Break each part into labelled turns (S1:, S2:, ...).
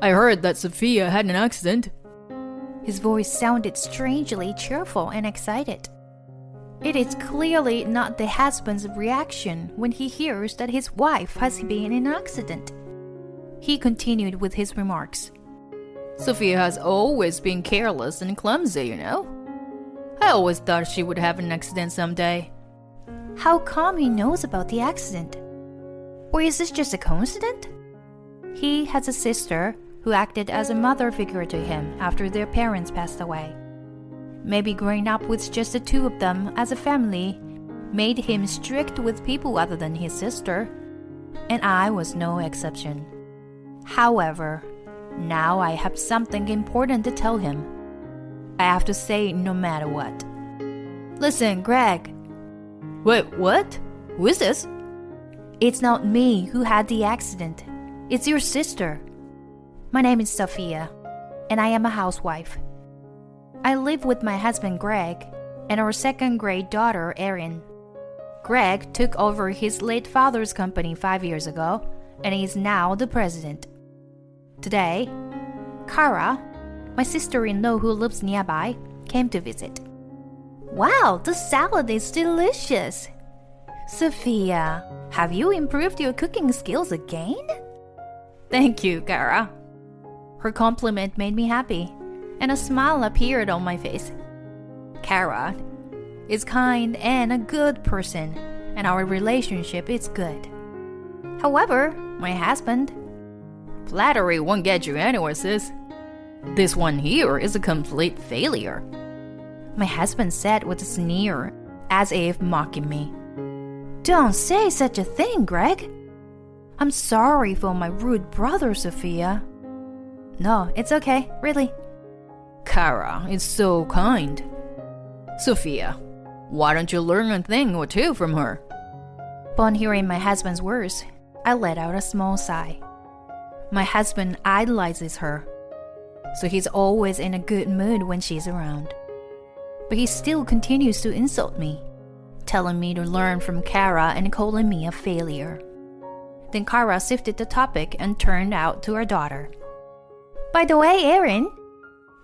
S1: I heard that Sophia had an accident.
S2: His voice sounded strangely cheerful and excited. It is clearly not the husband's reaction when he hears that his wife has been in an accident. He continued with his remarks.
S1: Sophia has always been careless and clumsy, you know. I always thought she would have an accident someday.
S2: How come he knows about the accident? Or is this just a coincidence? He has a sister who acted as a mother figure to him after their parents passed away. Maybe growing up with just the two of them as a family made him strict with people other than his sister, and I was no exception. However, now I have something important to tell him. I have to say it no matter what.
S1: Listen, Greg. Wait, what? Who is this?
S2: It's not me who had the accident. It's your sister. My name is Sophia, and I am a housewife. I live with my husband Greg and our second-grade daughter Erin. Greg took over his late father's company 5 years ago, and he is now the president. Today, Kara, my sister-in-law who lives nearby, came to visit. Wow, the salad is delicious! Sophia, have you improved your cooking skills again?
S1: Thank you, Kara.
S2: Her compliment made me happy, and a smile appeared on my face. Kara is kind and a good person, and our relationship is good. However, my husband...
S1: Flattery won't get you anywhere, sis. This one here is a complete failure.
S2: My husband said with a sneer, as if mocking me. Don't say such a thing, Greg. I'm sorry for my rude brother, Sophia. No, it's okay, really.
S1: Kara is so kind. Sophia, why don't you learn a thing or two from her?
S2: Upon hearing my husband's words, I let out a small sigh. My husband idolizes her, so he's always in a good mood when she's around. But he still continues to insult me, telling me to learn from Kara and calling me a failure. Then Kara shifted the topic and turned out to her daughter. By the way, Erin,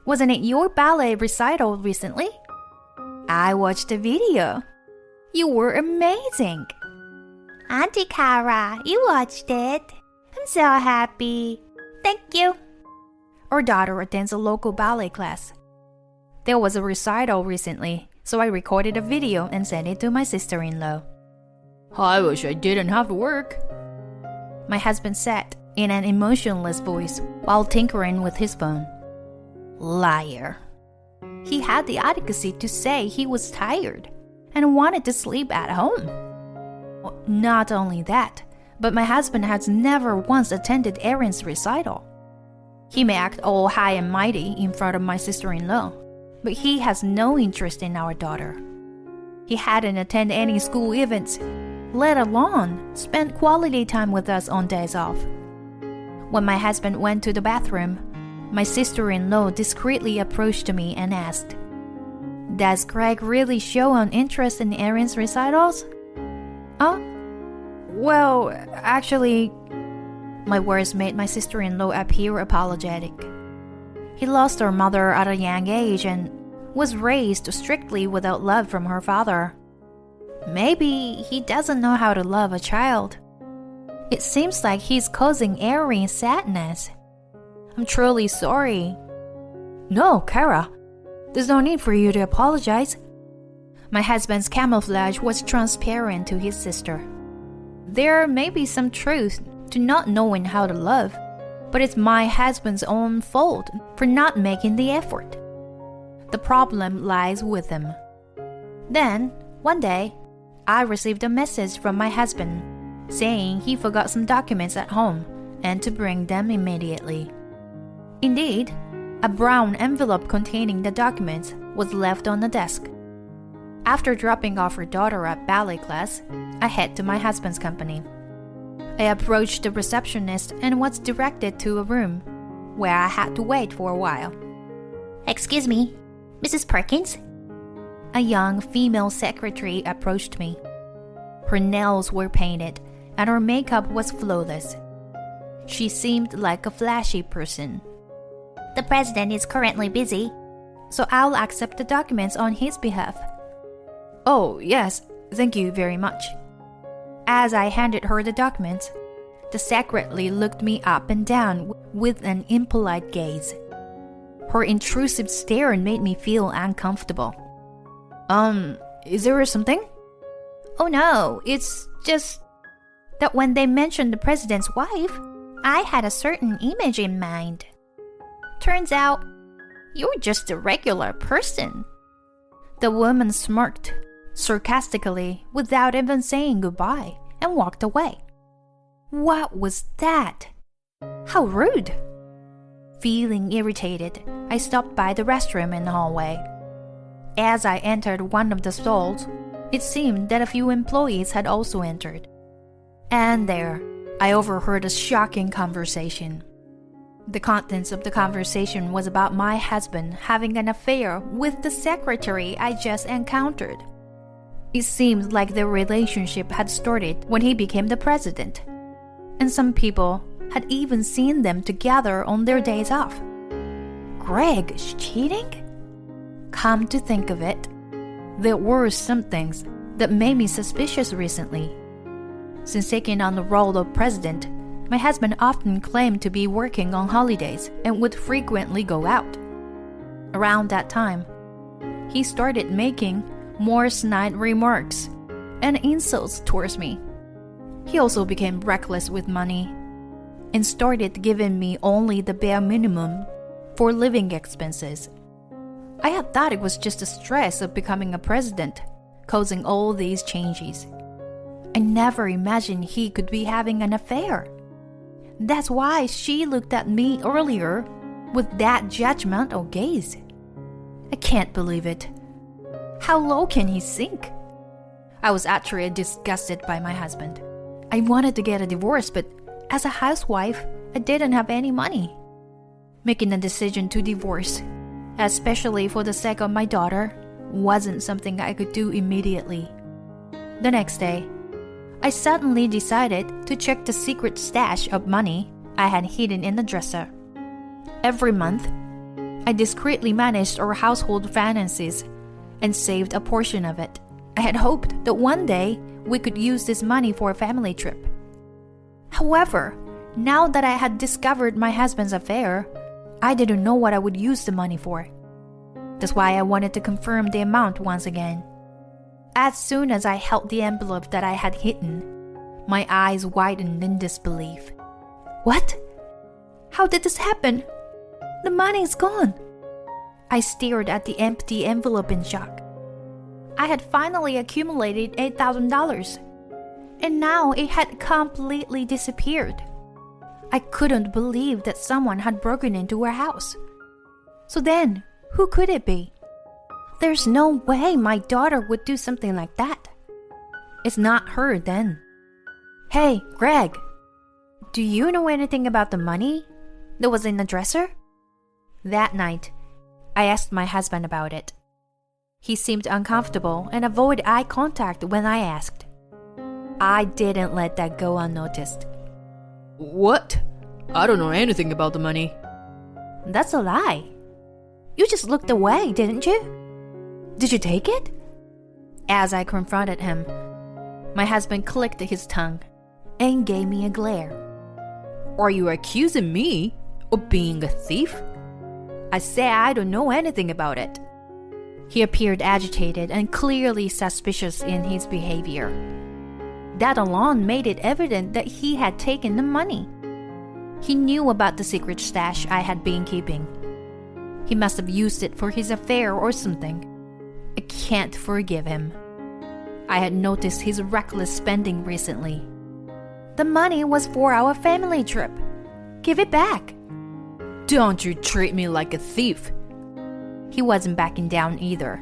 S2: wasn't it your ballet recital recently? I watched the video. You were amazing. Auntie Kara, you watched it. I'm so happy. Thank you. Our daughter attends a local ballet class. There was a recital recently, so I recorded a video and sent it to my sister-in-law.
S1: I wish I didn't have to work,
S2: my husband said in an emotionless voice while tinkering with his phone. Liar. He had the audacity to say he was tired and wanted to sleep at home. Not only that, but my husband has never once attended Erin's recital. He may act all high and mighty in front of my sister-in-law, but he has no interest in our daughter. He hadn't attended any school events, let alone spend quality time with us on days off. When my husband went to the bathroom, my sister-in-law discreetly approached me and asked, Does Greg really show an interest in Erin's recitals? Well, actually, my words made my sister-in-law appear apologetic. He lost her mother at a young age and was raised strictly without love from her father. Maybe he doesn't know how to love a child. It seems like he's causing Erin sadness. I'm truly sorry. No, Kara, there's no need for you to apologize. My husband's camouflage was transparent to his sister. There may be some truth to not knowing how to love, but it's my husband's own fault for not making the effort. The problem lies with him. Then, one day, I received a message from my husband saying he forgot some documents at home and to bring them immediately. Indeed, a brown envelope containing the documents was left on the desk. After dropping off her daughter at ballet class, I head to my husband's company. I approached the receptionist and was directed to a room where I had to wait for a while. Excuse me, Mrs. Perkins? A young female secretary approached me. Her nails were painted and her makeup was flawless. She seemed like a flashy person. The president is currently busy, so I'll accept the documents on his behalf.
S1: Oh, yes, thank you very much.
S2: As I handed her the documents, the secretary looked me up and down with an impolite gaze. Her intrusive stare made me feel uncomfortable.
S1: Is there something?
S2: Oh no, it's just that when they mentioned the president's wife, I had a certain image in mind. Turns out, you're just a regular person. The woman smirked sarcastically without even saying goodbye and walked away. What was that? How rude! Feeling irritated, I stopped by the restroom in the hallway. As I entered one of the stalls, it seemed that a few employees had also entered. And there, I overheard a shocking conversation. The contents of the conversation was about my husband having an affair with the secretary I just encountered. It seemed like their relationship had started when he became the president, and some people had even seen them together on their days off. Greg is cheating? Come to think of it, there were some things that made me suspicious recently. Since taking on the role of president, my husband often claimed to be working on holidays and would frequently go out. Around that time, he started making more snide remarks and insults towards me. He also became reckless with money and started giving me only the bare minimum for living expenses. I had thought it was just the stress of becoming a president causing all these changes. I never imagined he could be having an affair. That's why she looked at me earlier with that judgmental gaze. I can't believe it. How low can he sink? I was actually disgusted by my husband. I wanted to get a divorce, but as a housewife, I didn't have any money. Making a decision to divorce, especially for the sake of my daughter, wasn't something I could do immediately. The next day, I suddenly decided to check the secret stash of money I had hidden in the dresser. Every month, I discreetly managed our household finances and saved a portion of it. I had hoped that one day we could use this money for a family trip. However, now that I had discovered my husband's affair, I didn't know what I would use the money for. That's why I wanted to confirm the amount once again. As soon as I held the envelope that I had hidden, my eyes widened in disbelief. What? How did this happen? The money is gone. I stared at the empty envelope in shock. I had finally accumulated $8,000, and now it had completely disappeared. I couldn't believe that someone had broken into our house. So then, who could it be? There's no way my daughter would do something like that. It's not her then. Hey, Greg, do you know anything about the money that was in the dresser? That night, I asked my husband about it. He seemed uncomfortable and avoided eye contact when I asked. I didn't let that go unnoticed.
S1: What? I don't know anything about the money.
S2: That's a lie. You just looked away, didn't you? Did you take it? As I confronted him, my husband clicked his tongue and gave me a glare.
S1: Are you accusing me of being a thief?
S2: I say I don't know anything about it. He appeared agitated and clearly suspicious in his behavior. That alone made it evident that he had taken the money. He knew about the secret stash I had been keeping. He must have used it for his affair or something. I can't forgive him. I had noticed his reckless spending recently. The money was for our family trip. Give it back.
S1: Don't you treat me like a thief.
S2: He wasn't backing down either.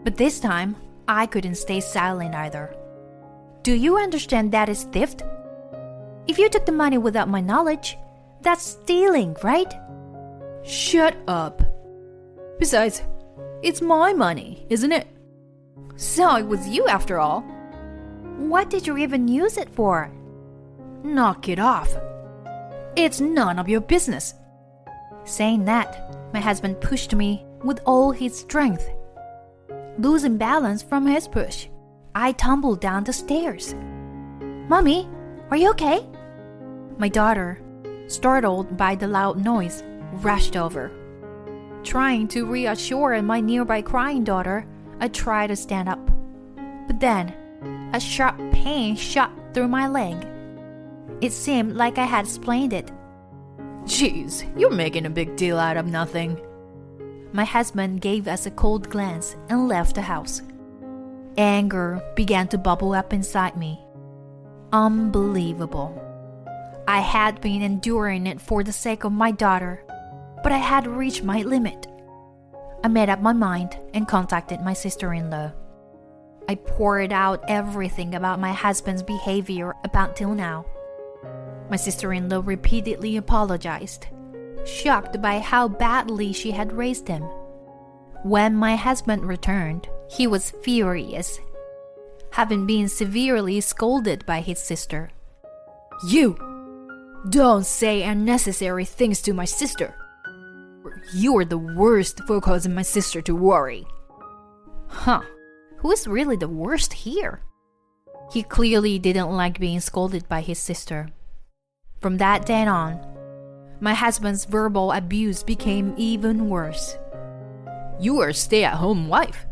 S2: But this time, I couldn't stay silent either. Do you understand that is theft? If you took the money without my knowledge, that's stealing, right?
S1: Shut up. Besides, it's my money, isn't it? So it was you after all.
S2: What did you even use it for?
S1: Knock it off. It's none of your business.
S2: Saying that, my husband pushed me with all his strength. Losing balance from his push, I tumbled down the stairs. Mommy, are you okay? My daughter, startled by the loud noise, rushed over. Trying to reassure my nearby crying daughter, I tried to stand up. But then, a sharp pain shot through my leg. It seemed like I had sprained it.
S1: Jeez, you're making a big deal out of nothing.
S2: My husband gave us a cold glance and left the house. Anger began to bubble up inside me. Unbelievable. I had been enduring it for the sake of my daughter, but I had reached my limit. I made up my mind and contacted my sister-in-law. I poured out everything about my husband's behavior up until now. My sister-in-law repeatedly apologized, shocked by how badly she had raised him. When my husband returned, he was furious, having been severely scolded by his sister.
S1: You! Don't say unnecessary things to my sister. You're the worst for causing my sister to worry.
S2: Huh, who is really the worst here? He clearly didn't like being scolded by his sister. From that day on, my husband's verbal abuse became even worse.
S1: You are a stay-at-home wife,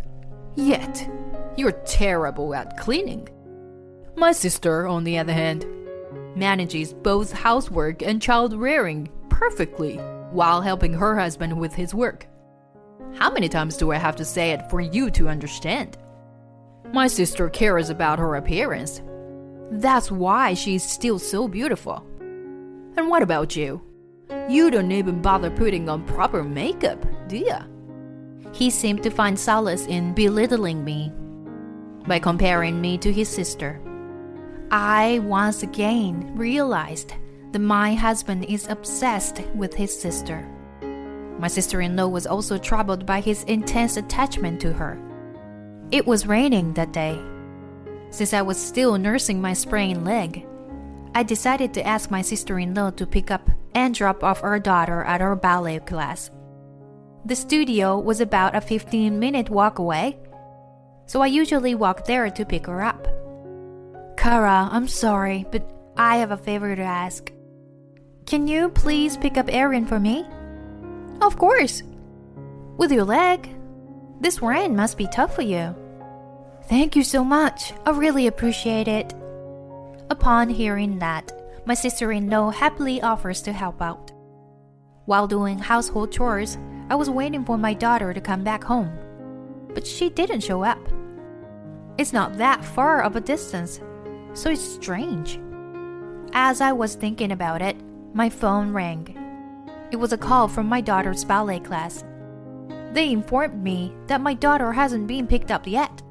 S1: yet you're terrible at cleaning. My sister, on the other hand, manages both housework and child-rearing perfectly while helping her husband with his work. How many times do I have to say it for you to understand? My sister cares about her appearance. That's why she's still so beautiful. And what about you? You don't even bother putting on proper makeup, do you?
S2: He seemed to find solace in belittling me by comparing me to his sister. I once again realized that my husband is obsessed with his sister. My sister-in-law was also troubled by his intense attachment to her. It was raining that day. Since I was still nursing my sprained leg, I decided to ask my sister-in-law to pick up and drop off our daughter at our ballet class. The studio was about a 15-minute walk away, so I usually walk there to pick her up. Kara, I'm sorry, but I have a favor to ask. Can you please pick up Erin for me? Of course. With your leg? This rain must be tough for you. Thank you so much. I really appreciate it. Upon hearing that, my sister-in-law happily offers to help out. While doing household chores, I was waiting for my daughter to come back home, but she didn't show up. It's not that far of a distance, so it's strange. As I was thinking about it, my phone rang. It was a call from my daughter's ballet class. They informed me that my daughter hasn't been picked up yet,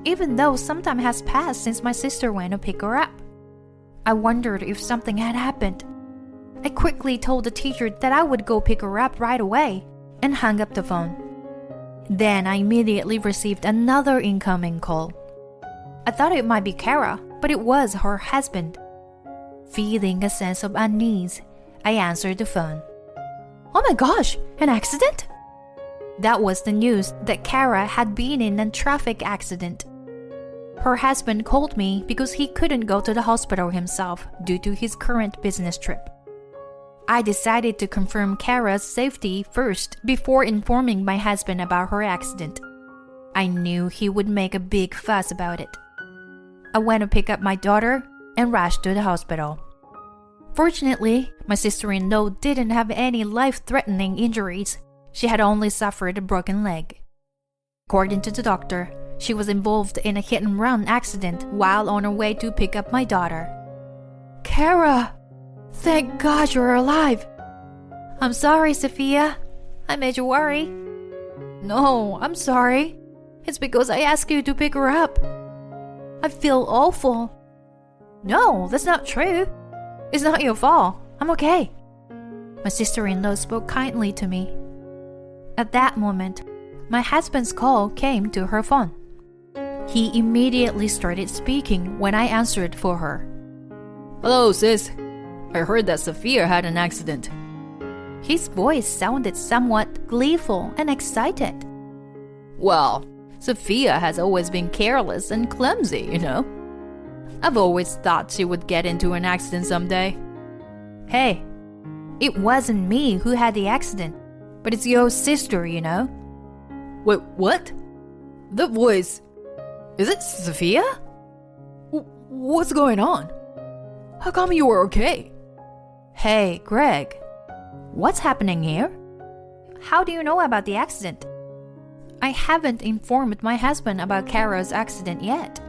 S2: even though some time has passed since my sister went to pick her up. I wondered if something had happened. I quickly told the teacher that I would go pick her up right away and hung up the phone. Then I immediately received another incoming call. I thought it might be Kara, but it was her husband. Feeling a sense of unease, I answered the phone. Oh my gosh, an accident? That was the news that Kara had been in a traffic accident. Her husband called me because he couldn't go to the hospital himself due to his current business trip. I decided to confirm Kara's safety first before informing my husband about her accident. I knew he would make a big fuss about it. I went to pick up my daughter and rushed to the hospital. Fortunately, my sister-in-law didn't have any life-threatening injuries. She had only suffered a broken leg. According to the doctor, she was involved in a hit-and-run accident while on her way to pick up my daughter. Kara! Thank God you're alive! I'm sorry, Sophia. I made you worry. No, I'm sorry. It's because I asked you to pick her up. I feel awful. No, that's not true. It's not your fault. I'm okay. My sister-in-law spoke kindly to me. At that moment, my husband's call came to her phone. He immediately started speaking when I answered for her.
S1: Hello, sis. I heard that Sophia had an accident.
S2: His voice sounded somewhat gleeful and excited.
S1: Well, Sophia has always been careless and clumsy, you know. I've always thought she would get into an accident someday.
S2: Hey, it wasn't me who had the accident, but it's your sister, you know.
S1: Wait, what? The voice... Is it Sophia? What's going on? How come you were okay?
S2: Hey, Greg, what's happening here? How do you know about the accident? I haven't informed my husband about Kara's accident yet.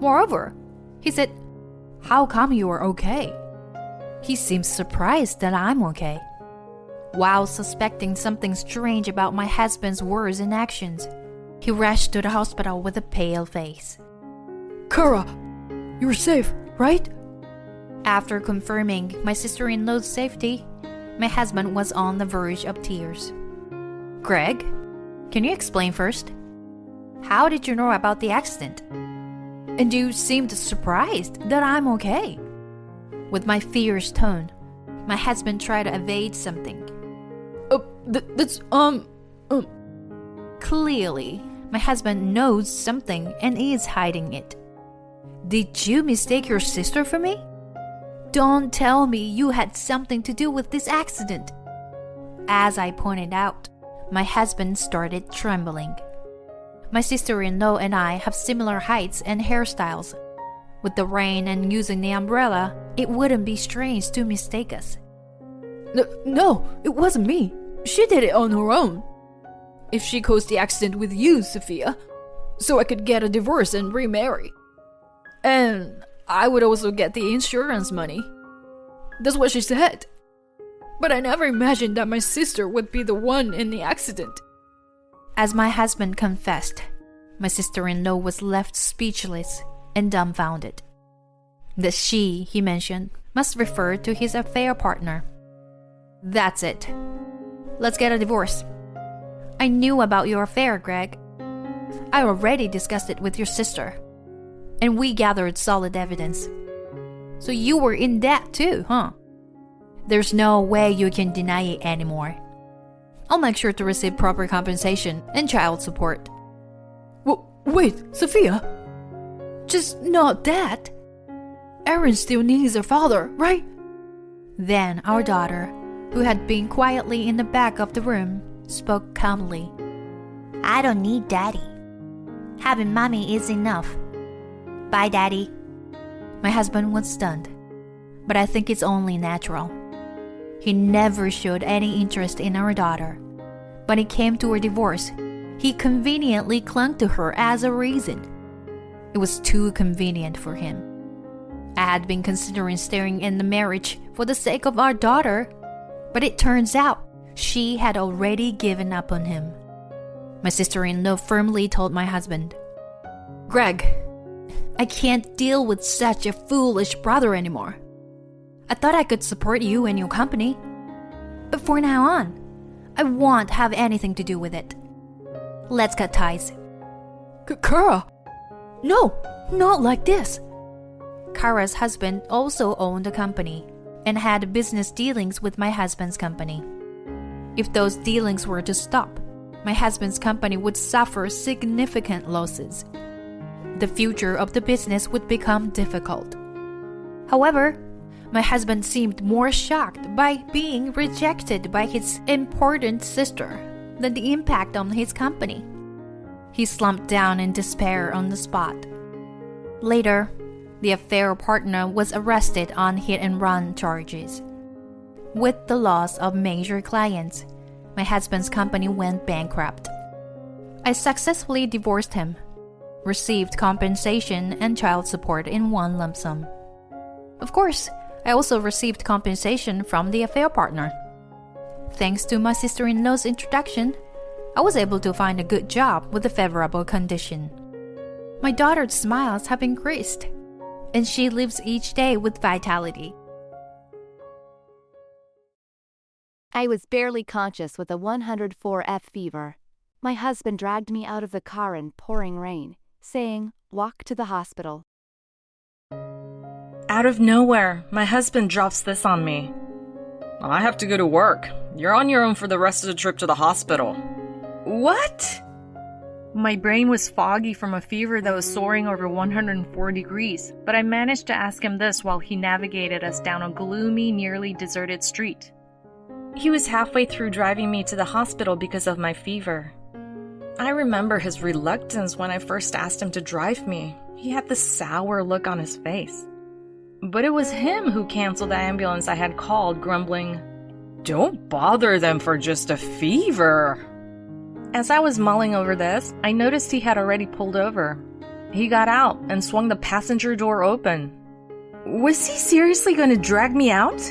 S2: Moreover, he said, how come you are okay? He seems surprised that I'm okay. While suspecting something strange about my husband's words and actions, he rushed to the hospital with a pale face.
S1: Kara, you're safe, right?
S2: After confirming my sister-in-law's safety, my husband was on the verge of tears. Greg, can you explain first? How did you know about the accident? And you seemed surprised that I'm okay. With my fierce tone, my husband tried to evade something. Clearly, my husband knows something and is hiding it. Did you mistake your sister for me? Don't tell me you had something to do with this accident. As I pointed out, my husband started trembling. My sister-in-law and I have similar heights and hairstyles. With the rain and using the umbrella, it wouldn't be strange to mistake us.
S1: No, it wasn't me. She did it on her own. If she caused the accident with you, Sophia, so I could get a divorce and remarry. And I would also get the insurance money. That's what she said. But I never imagined that my sister would be the one in the accident.
S2: As my husband confessed, my sister-in-law was left speechless and dumbfounded. The she he mentioned must refer to his affair partner. That's it. Let's get a divorce. I knew about your affair, Greg. I already discussed it with your sister, and we gathered solid evidence. So you were in that too, huh? There's no way you can deny it anymore. I'll make sure to receive proper compensation and child support.
S1: Wait, Sophia? Just not that. Aaron still needs her father, right?
S2: Then our daughter, who had been quietly in the back of the room, spoke calmly. I don't need Daddy. Having Mommy is enough. Bye, Daddy. My husband was stunned, but I think it's only natural. He never showed any interest in our daughter. When it came to her divorce, he conveniently clung to her as a reason. It was too convenient for him. I had been considering staying in the marriage for the sake of our daughter, but it turns out she had already given up on him. My sister-in-law firmly told my husband, Greg, I can't deal with such a foolish brother anymore. I thought I could support you and your company, but from now on, I won't have anything to do with it. Let's cut ties.
S1: Kara! No, not like this.
S2: Kara's husband also owned a company and had business dealings with my husband's company. If those dealings were to stop, my husband's company would suffer significant losses. The future of the business would become difficult. However, my husband seemed more shocked by being rejected by his important sister than the impact on his company. He slumped down in despair on the spot. Later, the affair partner was arrested on hit-and-run charges. With the loss of major clients, my husband's company went bankrupt. I successfully divorced him, received compensation and child support in one lump sum. Of course, I also received compensation from the affair partner. Thanks to my sister-in-law's introduction, I was able to find a good job with a favorable condition. My daughter's smiles have increased, and she lives each day with vitality.
S3: I was barely conscious with a 104F fever. My husband dragged me out of the car in pouring rain, saying, "Walk to the hospital."
S4: Out of nowhere, my husband drops this on me. I have to go to work. You're on your own for the rest of the trip to the hospital. What? My brain was foggy from a fever that was soaring over 104 degrees, but I managed to ask him this while he navigated us down a gloomy, nearly deserted street. He was halfway through driving me to the hospital because of my fever. I remember his reluctance when I first asked him to drive me. He had this sour look on his face. But it was him who canceled the ambulance I had called, grumbling, "Don't bother them for just a fever." As I was mulling over this, I noticed he had already pulled over. He got out and swung the passenger door open. Was he seriously going to drag me out?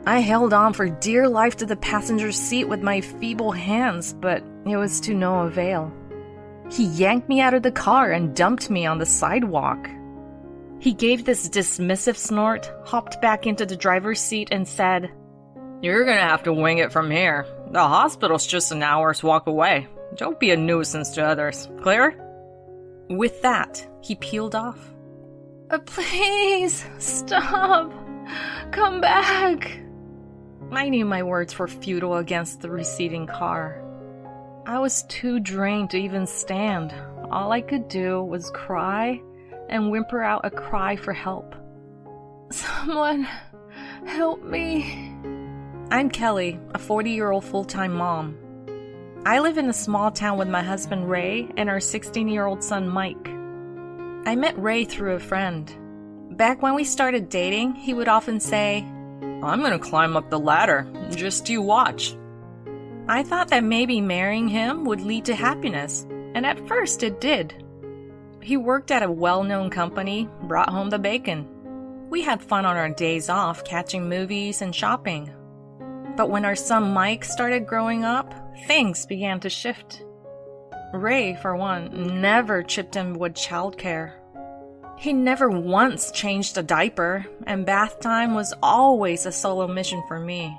S4: I held on for dear life to the passenger seat with my feeble hands, but it was to no avail. He yanked me out of the car and dumped me on the sidewalk. He gave this dismissive snort, hopped back into the driver's seat, and said, "You're gonna have to wing it from here. The hospital's just an hour's walk away. Don't be a nuisance to others. Clear?" With that, he peeled off. Please, stop. Come back. I knew my words were futile against the receding car. I was too drained to even stand. All I could do was cry and whimper out a cry for help. Someone help me. I'm Kelly, a 40-year-old full-time mom. I live in a small town with my husband Ray and our 16-year-old son Mike. I met Ray through a friend. Back when we started dating, he would often say, "I'm gonna climb up the ladder, just you watch." I thought that maybe marrying him would lead to happiness, and at first it did. He worked at a well-known company, brought home the bacon. We had fun on our days off, catching movies and shopping. But when our son Mike started growing up, things began to shift. Ray, for one, never chipped in with childcare. He never once changed a diaper, and bath time was always a solo mission for me.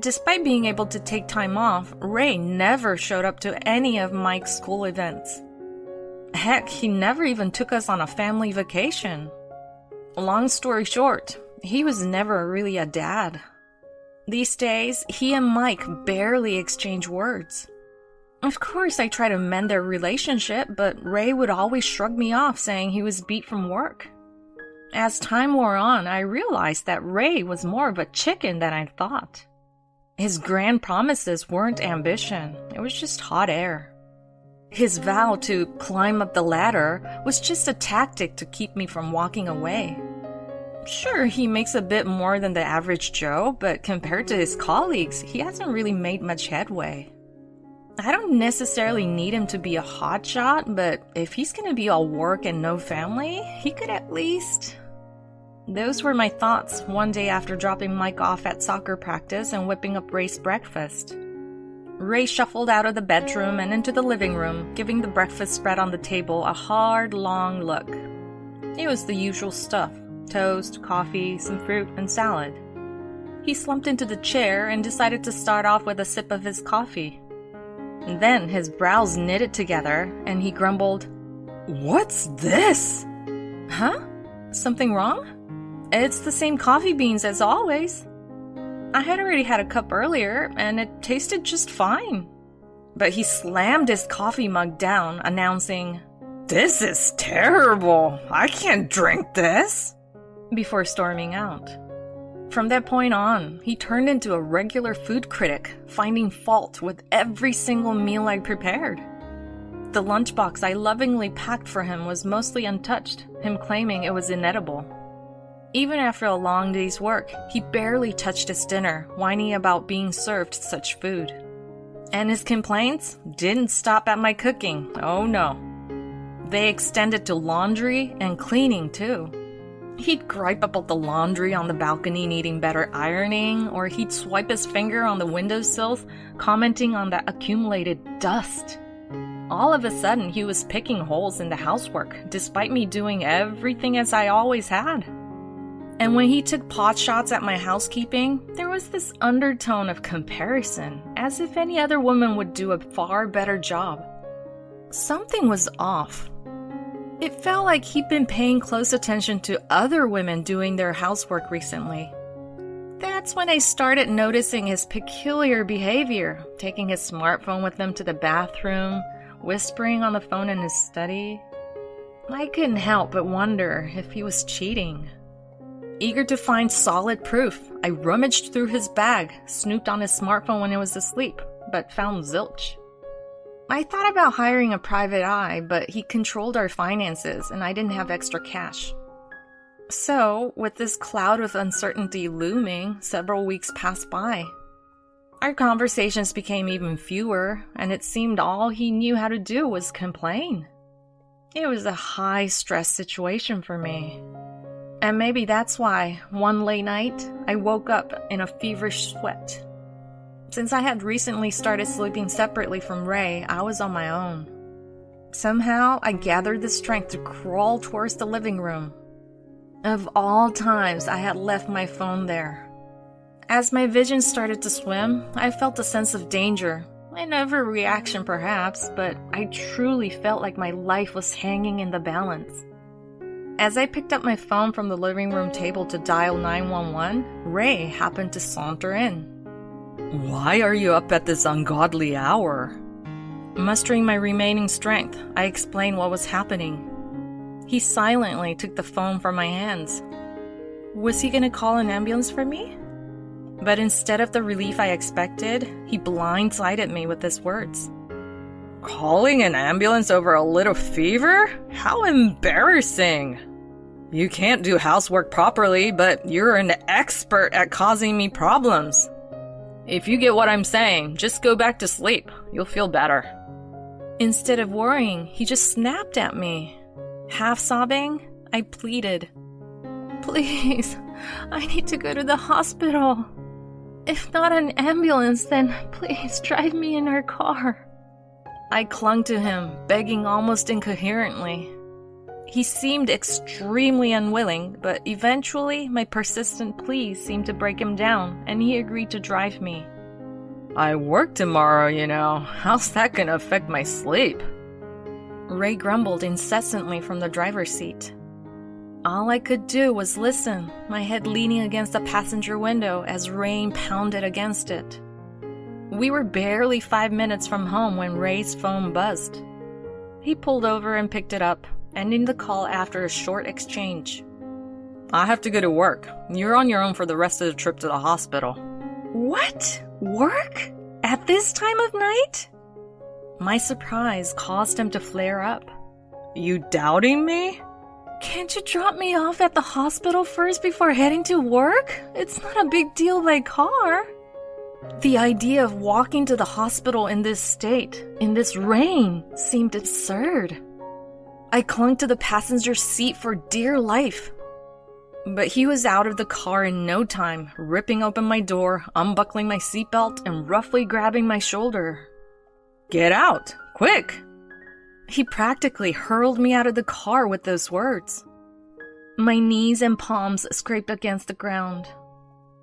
S4: Despite being able to take time off, Ray never showed up to any of Mike's school events. Heck, he never even took us on a family vacation. Long story short, he was never really a dad. These days, he and Mike barely exchange words. Of course, I try to mend their relationship, but Ray would always shrug me off, saying he was beat from work. As time wore on, I realized that Ray was more of a chicken than I thought. His grand promises weren't ambition, it was just hot air. His vow to climb up the ladder was just a tactic to keep me from walking away. Sure, he makes a bit more than the average Joe, but compared to his colleagues, he hasn't really made much headway. I don't necessarily need him to be a hotshot, but if he's gonna be all work and no family, he could at least... Those were my thoughts one day after dropping Mike off at soccer practice and whipping up Ray's breakfast. Ray shuffled out of the bedroom and into the living room, giving the breakfast spread on the table a hard, long look. It was the usual stuff: toast, coffee, some fruit, and salad. He slumped into the chair and decided to start off with a sip of his coffee. Then his brows knitted together and he grumbled, "What's this?" Huh? Something wrong? It's the same coffee beans as always. I had already had a cup earlier and it tasted just fine. But he slammed his coffee mug down, announcing, "This is terrible. I can't drink this," before storming out. From that point on, he turned into a regular food critic, finding fault with every single meal I prepared. The lunchbox I lovingly packed for him was mostly untouched, him claiming it was inedible. Even after a long day's work, he barely touched his dinner, whining about being served such food. And his complaints didn't stop at my cooking, oh no. They extended to laundry and cleaning too. He'd gripe about the laundry on the balcony needing better ironing, or he'd swipe his finger on the windowsills, commenting on the accumulated dust. All of a sudden, he was picking holes in the housework, despite me doing everything as I always had. And when he took pot shots at my housekeeping, there was this undertone of comparison, as if any other woman would do a far better job. Something was off. It felt like he'd been paying close attention to other women doing their housework recently. That's when I started noticing his peculiar behavior, taking his smartphone with him to the bathroom, whispering on the phone in his study. I couldn't help but wonder if he was cheating. Eager to find solid proof, I rummaged through his bag, snooped on his smartphone when he was asleep, but found zilch. I thought about hiring a private eye, but he controlled our finances and I didn't have extra cash. So, with this cloud of uncertainty looming, several weeks passed by. Our conversations became even fewer, and it seemed all he knew how to do was complain. It was a high-stress situation for me. And maybe that's why, one late night, I woke up in a feverish sweat. Since I had recently started sleeping separately from Ray, I was on my own. Somehow, I gathered the strength to crawl towards the living room. Of all times, I had left my phone there. As my vision started to swim, I felt a sense of danger. An overreaction perhaps, but I truly felt like my life was hanging in the balance. As I picked up my phone from the living room table to dial 911, Ray happened to saunter in.
S5: "Why are you up at this ungodly hour?"
S4: Mustering my remaining strength, I explained what was happening. He silently took the phone from my hands. Was he gonna call an ambulance for me? But instead of the relief I expected, he blindsided me with his words.
S5: "Calling an ambulance over a little fever? How embarrassing! You can't do housework properly, but you're an expert at causing me problems. If you get what I'm saying, just go back to sleep. You'll feel better."
S4: Instead of worrying, he just snapped at me. Half sobbing, I pleaded, "Please, I need to go to the hospital. If not an ambulance, then please drive me in our car." I clung to him, begging almost incoherently. He seemed extremely unwilling, but eventually my persistent pleas seemed to break him down, and he agreed to drive me.
S5: "I work tomorrow, you know. How's that gonna affect my sleep?"
S4: Ray grumbled incessantly from the driver's seat. All I could do was listen, my head leaning against the passenger window as rain pounded against it. We were barely 5 minutes from home when Ray's phone buzzed. He pulled over and picked it up, ending the call after a short exchange.
S5: "I have to go to work. You're on your own for the rest of the trip to the hospital."
S4: What? Work? At this time of night? My surprise caused him to flare up.
S5: "You doubting me?"
S4: Can't you drop me off at the hospital first before heading to work? It's not a big deal by car. The idea of walking to the hospital in this state, in this rain, seemed absurd. I clung to the passenger seat for dear life. But he was out of the car in no time, ripping open my door, unbuckling my seatbelt, and roughly grabbing my shoulder.
S5: "Get out! Quick!"
S4: He practically hurled me out of the car with those words. My knees and palms scraped against the ground.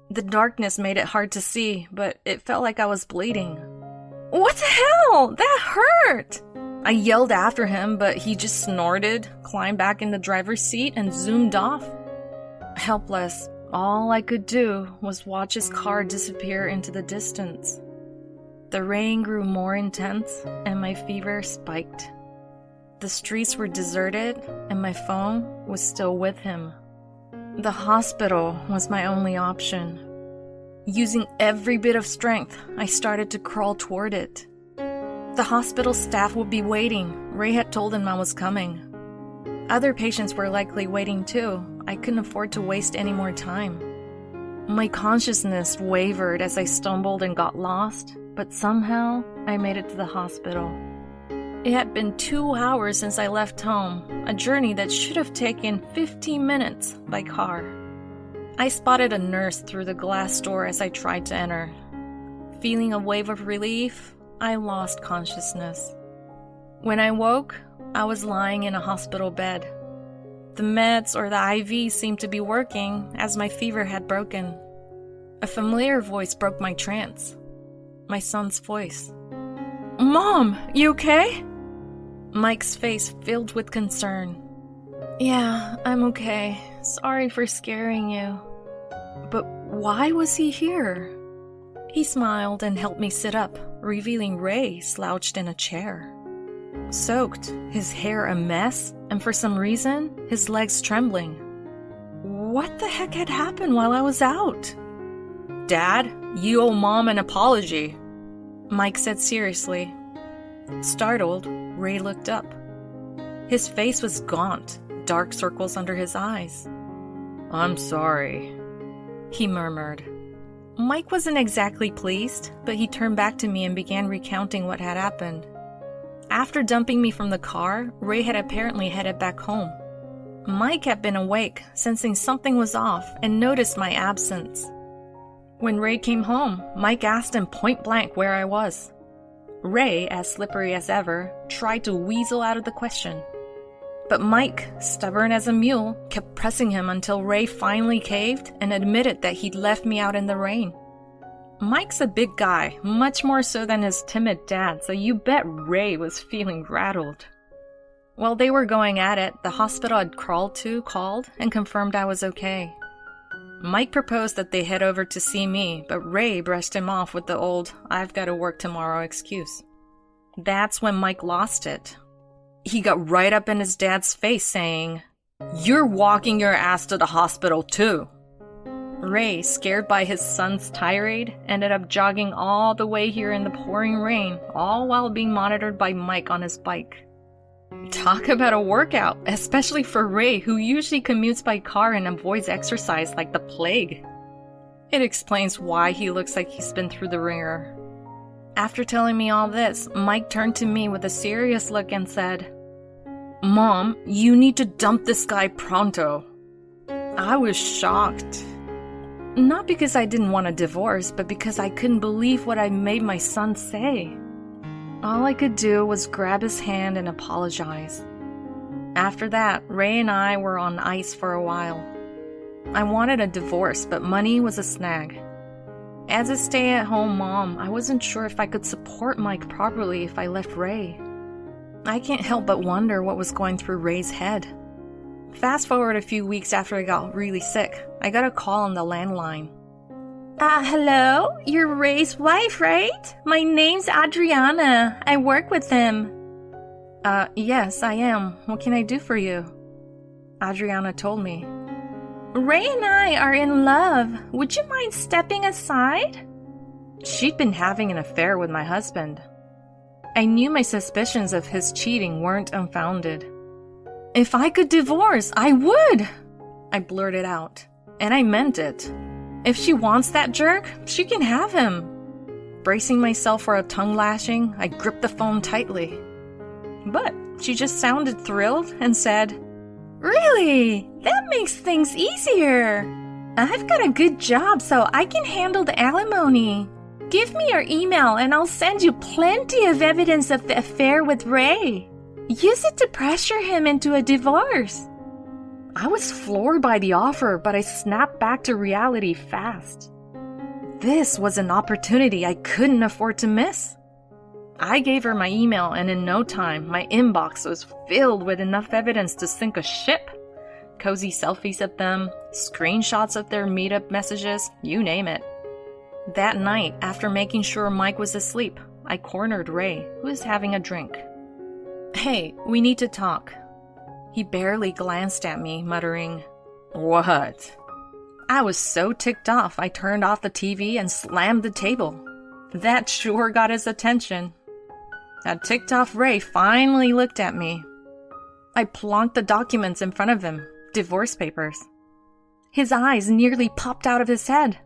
S4: The darkness made it hard to see, but it felt like I was bleeding. "What the hell? That hurt!" I yelled after him, but he just snorted, climbed back in the driver's seat, and zoomed off. Helpless, all I could do was watch his car disappear into the distance. The rain grew more intense, and my fever spiked. The streets were deserted, and my phone was still with him. The hospital was my only option. Using every bit of strength, I started to crawl toward it. The hospital staff would be waiting. Ray had told them I was coming. Other patients were likely waiting too. I couldn't afford to waste any more time. My consciousness wavered as I stumbled and got lost, but somehow I made it to the hospital. It had been 2 hours since I left home, a journey that should have taken 15 minutes by car. I spotted a nurse through the glass door as I tried to enter. Feeling a wave of relief, I lost consciousness. When I woke, I was lying in a hospital bed. The meds or the IV seemed to be working as my fever had broken. A familiar voice broke my trance. My son's voice. "Mom, you okay?" Mike's face filled with concern. Yeah, I'm okay. Sorry for scaring you. But why was he here? He smiled and helped me sit up, revealing Ray slouched in a chair. Soaked, his hair a mess, and for some reason, his legs trembling. What the heck had happened while I was out?
S5: Dad, you owe Mom an apology.
S4: Mike said seriously. Startled, Ray looked up. His face was gaunt, dark circles under his eyes.
S5: I'm sorry,
S4: he murmured. Mike wasn't exactly pleased, but he turned back to me and began recounting what had happened. After dumping me from the car, Ray had apparently headed back home. Mike had been awake, sensing something was off, and noticed my absence. When Ray came home, Mike asked him point blank where I was. Ray, as slippery as ever, tried to weasel out of the question. But Mike, stubborn as a mule, kept pressing him until Ray finally caved and admitted that he'd left me out in the rain. Mike's a big guy, much more so than his timid dad, so you bet Ray was feeling rattled. While they were going at it, the hospital I'd called and confirmed I was okay. Mike proposed that they head over to see me, but Ray brushed him off with the old, "I've got to work tomorrow" excuse. That's when Mike lost it. He got right up in his dad's face saying, "You're walking your ass to the hospital too." Ray, scared by his son's tirade, ended up jogging all the way here in the pouring rain, all while being monitored by Mike on his bike. Talk about a workout, especially for Ray, who usually commutes by car and avoids exercise like the plague. It explains why he looks like he's been through the ringer. After telling me all this, Mike turned to me with a serious look and said, "Mom, you need to dump this guy pronto." I was shocked. Not because I didn't want a divorce, but because I couldn't believe what I made my son say. All I could do was grab his hand and apologize. After that, Ray and I were on ice for a while. I wanted a divorce, but money was a snag. As a stay-at-home mom, I wasn't sure if I could support Mike properly if I left Ray. I can't help but wonder what was going through Ray's head. Fast forward a few weeks after I got really sick, I got a call on the landline. Hello? You're Ray's wife, right? My name's Adriana. I work with him. Yes, I am. What can I do for you? Adriana told me. Ray and I are in love. Would you mind stepping aside? She'd been having an affair with my husband. I knew my suspicions of his cheating weren't unfounded. If I could divorce, I would! I blurted out, and I meant it. If she wants that jerk, she can have him. Bracing myself for a tongue lashing, I gripped the phone tightly. But she just sounded thrilled and said, "Really? That makes things easier. I've got a good job, so I can handle the alimony. Give me your email and I'll send you plenty of evidence of the affair with Ray. Use it to pressure him into a divorce." I was floored by the offer, but I snapped back to reality fast. This was an opportunity I couldn't afford to miss. I gave her my email, and in no time, my inbox was filled with enough evidence to sink a ship. Cozy selfies of them, screenshots of their meetup messages, you name it. That night, after making sure Mike was asleep, I cornered Ray, who was having a drink. "Hey, we need to talk." He barely glanced at me, muttering, "What?" I was so ticked off, I turned off the TV and slammed the table. That sure got his attention. That ticked off Ray finally looked at me. I plonked the documents in front of him, divorce papers. His eyes nearly popped out of his head.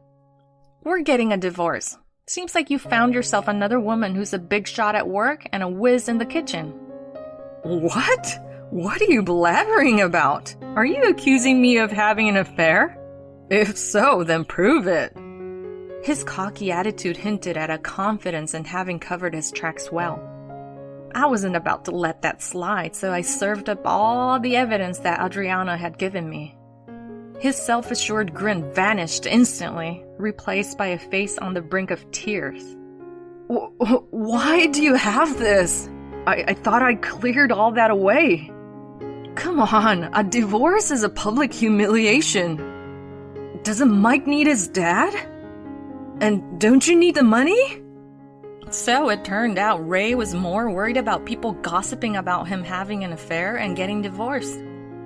S4: "We're getting a divorce. Seems like you found yourself another woman who's a big shot at work and a whiz in the kitchen."
S5: What? What are you blabbering about? Are you accusing me of having an affair? If so, then prove it.
S4: His cocky attitude hinted at a confidence in having covered his tracks well. I wasn't about to let that slide, so I served up all the evidence that Adriana had given me. His self-assured grin vanished instantly, replaced by a face on the brink of tears.
S5: Why do you have this? I thought I cleared all that away.
S4: Come on, a divorce is a public humiliation. Doesn't Mike need his dad? And don't you need the money?
S5: So it turned out Ray was more worried about people gossiping about him having an affair and getting divorced.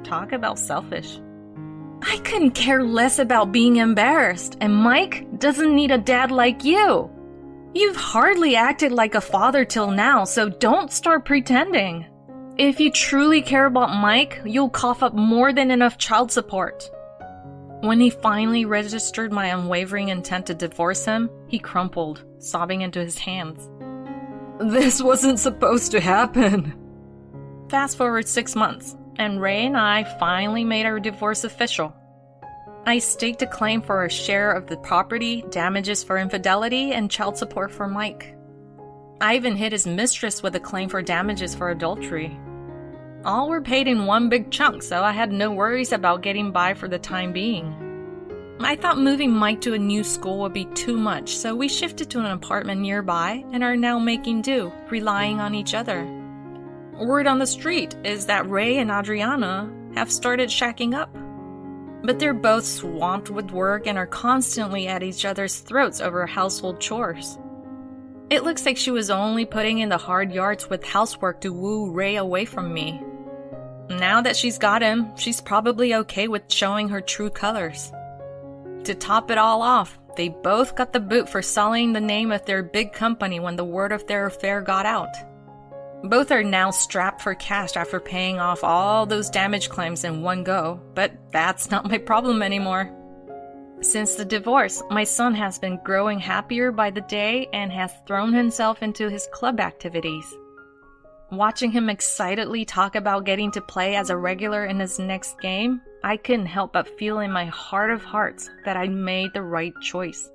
S5: Talk about selfish. I couldn't care less about being embarrassed, and Mike doesn't need a dad like you. You've hardly acted like a father till now, so don't start pretending. If you truly care about Mike, you'll cough up more than enough child support. When he finally registered my unwavering intent to divorce him, he crumpled, sobbing into his hands.
S4: This wasn't supposed to happen.
S5: Fast forward 6 months, and Ray and I finally made our divorce official. I staked a claim for a share of the property, damages for infidelity, and child support for Mike. I even hit his mistress with a claim for damages for adultery. All were paid in one big chunk, so I had no worries about getting by for the time being. I thought moving Mike to a new school would be too much, so we shifted to an apartment nearby and are now making do, relying on each other. Word on the street is that Ray and Adriana have started shacking up. But they're both swamped with work and are constantly at each other's throats over household chores. It looks like she was only putting in the hard yards with housework to woo Ray away from me. Now that she's got him, she's probably okay with showing her true colors. To top it all off, they both got the boot for sullying the name of their big company when the word of their affair got out. Both are now strapped for cash after paying off all those damage claims in one go, but that's not my problem anymore. Since the divorce, my son has been growing happier by the day and has thrown himself into his club activities. Watching him excitedly talk about getting to play as a regular in his next game, I couldn't help but feel in my heart of hearts that I'd made the right choice.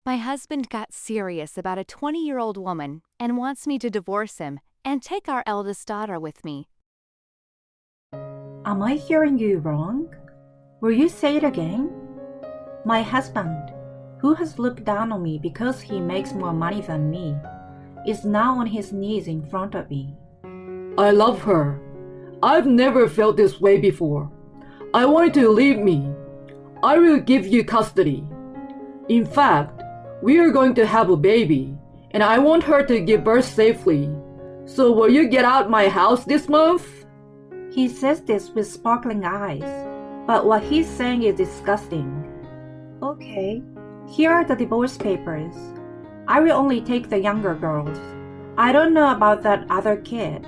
S3: My husband got serious about a 20-year-old woman and wants me to divorce him and take our eldest daughter with me.
S6: Am I hearing you wrong? Will you say it again? My husband, who has looked down on me because he makes more money than me, is now on his knees in front of me.
S7: I love her. I've never felt this way before. I want you to leave me. I will give you custody. In fact, we are going to have a baby, and I want her to give birth safely. So will you get out my house this month?
S6: He says this with sparkling eyes, but what he's saying is disgusting. Okay, here are the divorce papers. I will only take the younger girls. I don't know about that other kid.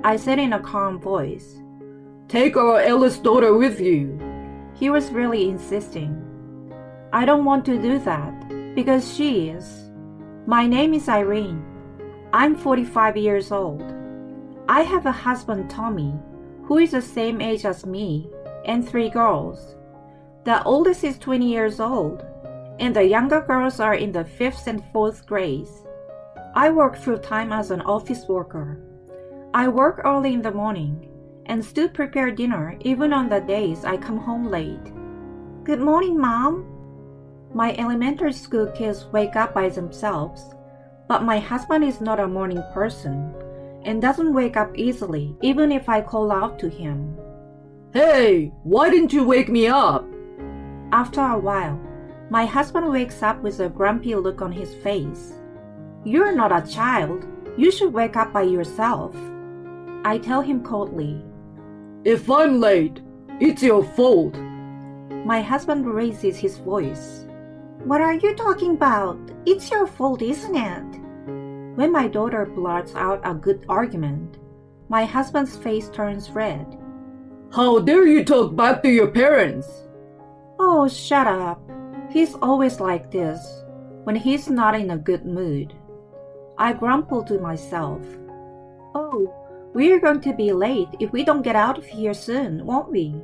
S6: I said in a calm voice.
S7: Take our eldest daughter with you.
S6: He was really insisting. I don't want to do that, because she is. My name is Irene. I'm 45 years old. I have a husband, Tommy, who is the same age as me, and 3 girls. The oldest is 20 years old, and the younger girls are in the 5th and 4th grades. I work full-time as an office worker. I work early in the morning and still prepare dinner even on the days I come home late. Good morning, Mom. My elementary school kids wake up by themselves, but my husband is not a morning person and doesn't wake up easily even if I call out to him.
S7: Hey, why didn't you wake me up?
S6: After a while, my husband wakes up with a grumpy look on his face. You're not a child. You should wake up by yourself. I tell him coldly.
S7: If I'm late, it's your fault.
S6: My husband raises his voice. What are you talking about? It's your fault, isn't it? When my daughter blurts out a good argument, my husband's face turns red.
S7: How dare you talk back to your parents?
S6: Oh, shut up. He's always like this, when he's not in a good mood. I grumble to myself. Oh, we're going to be late if we don't get out of here soon, won't we?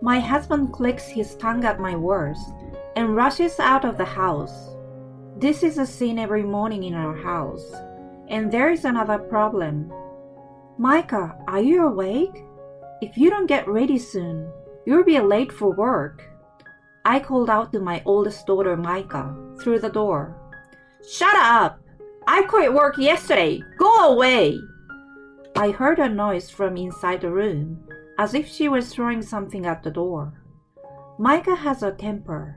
S6: My husband clicks his tongue at my words and rushes out of the house. This is a scene every morning in our house. And there is another problem. Micah, are you awake? If you don't get ready soon, you'll be late for work. I called out to my oldest daughter, Micah, through the door. Shut up! I quit work yesterday. Go away! I heard a noise from inside the room, as if she was throwing something at the door. Micah has a temper.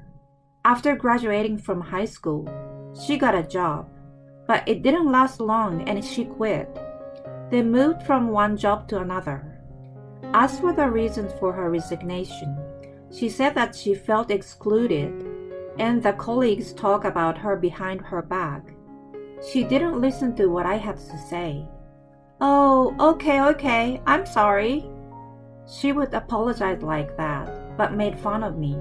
S6: After graduating from high school, she got a job, but it didn't last long and she quit. They moved from one job to another. As for the reasons for her resignation, she said that she felt excluded, and the colleagues talk about her behind her back. She didn't listen to what I had to say. "Oh, okay, I'm sorry." She would apologize like that, but made fun of me.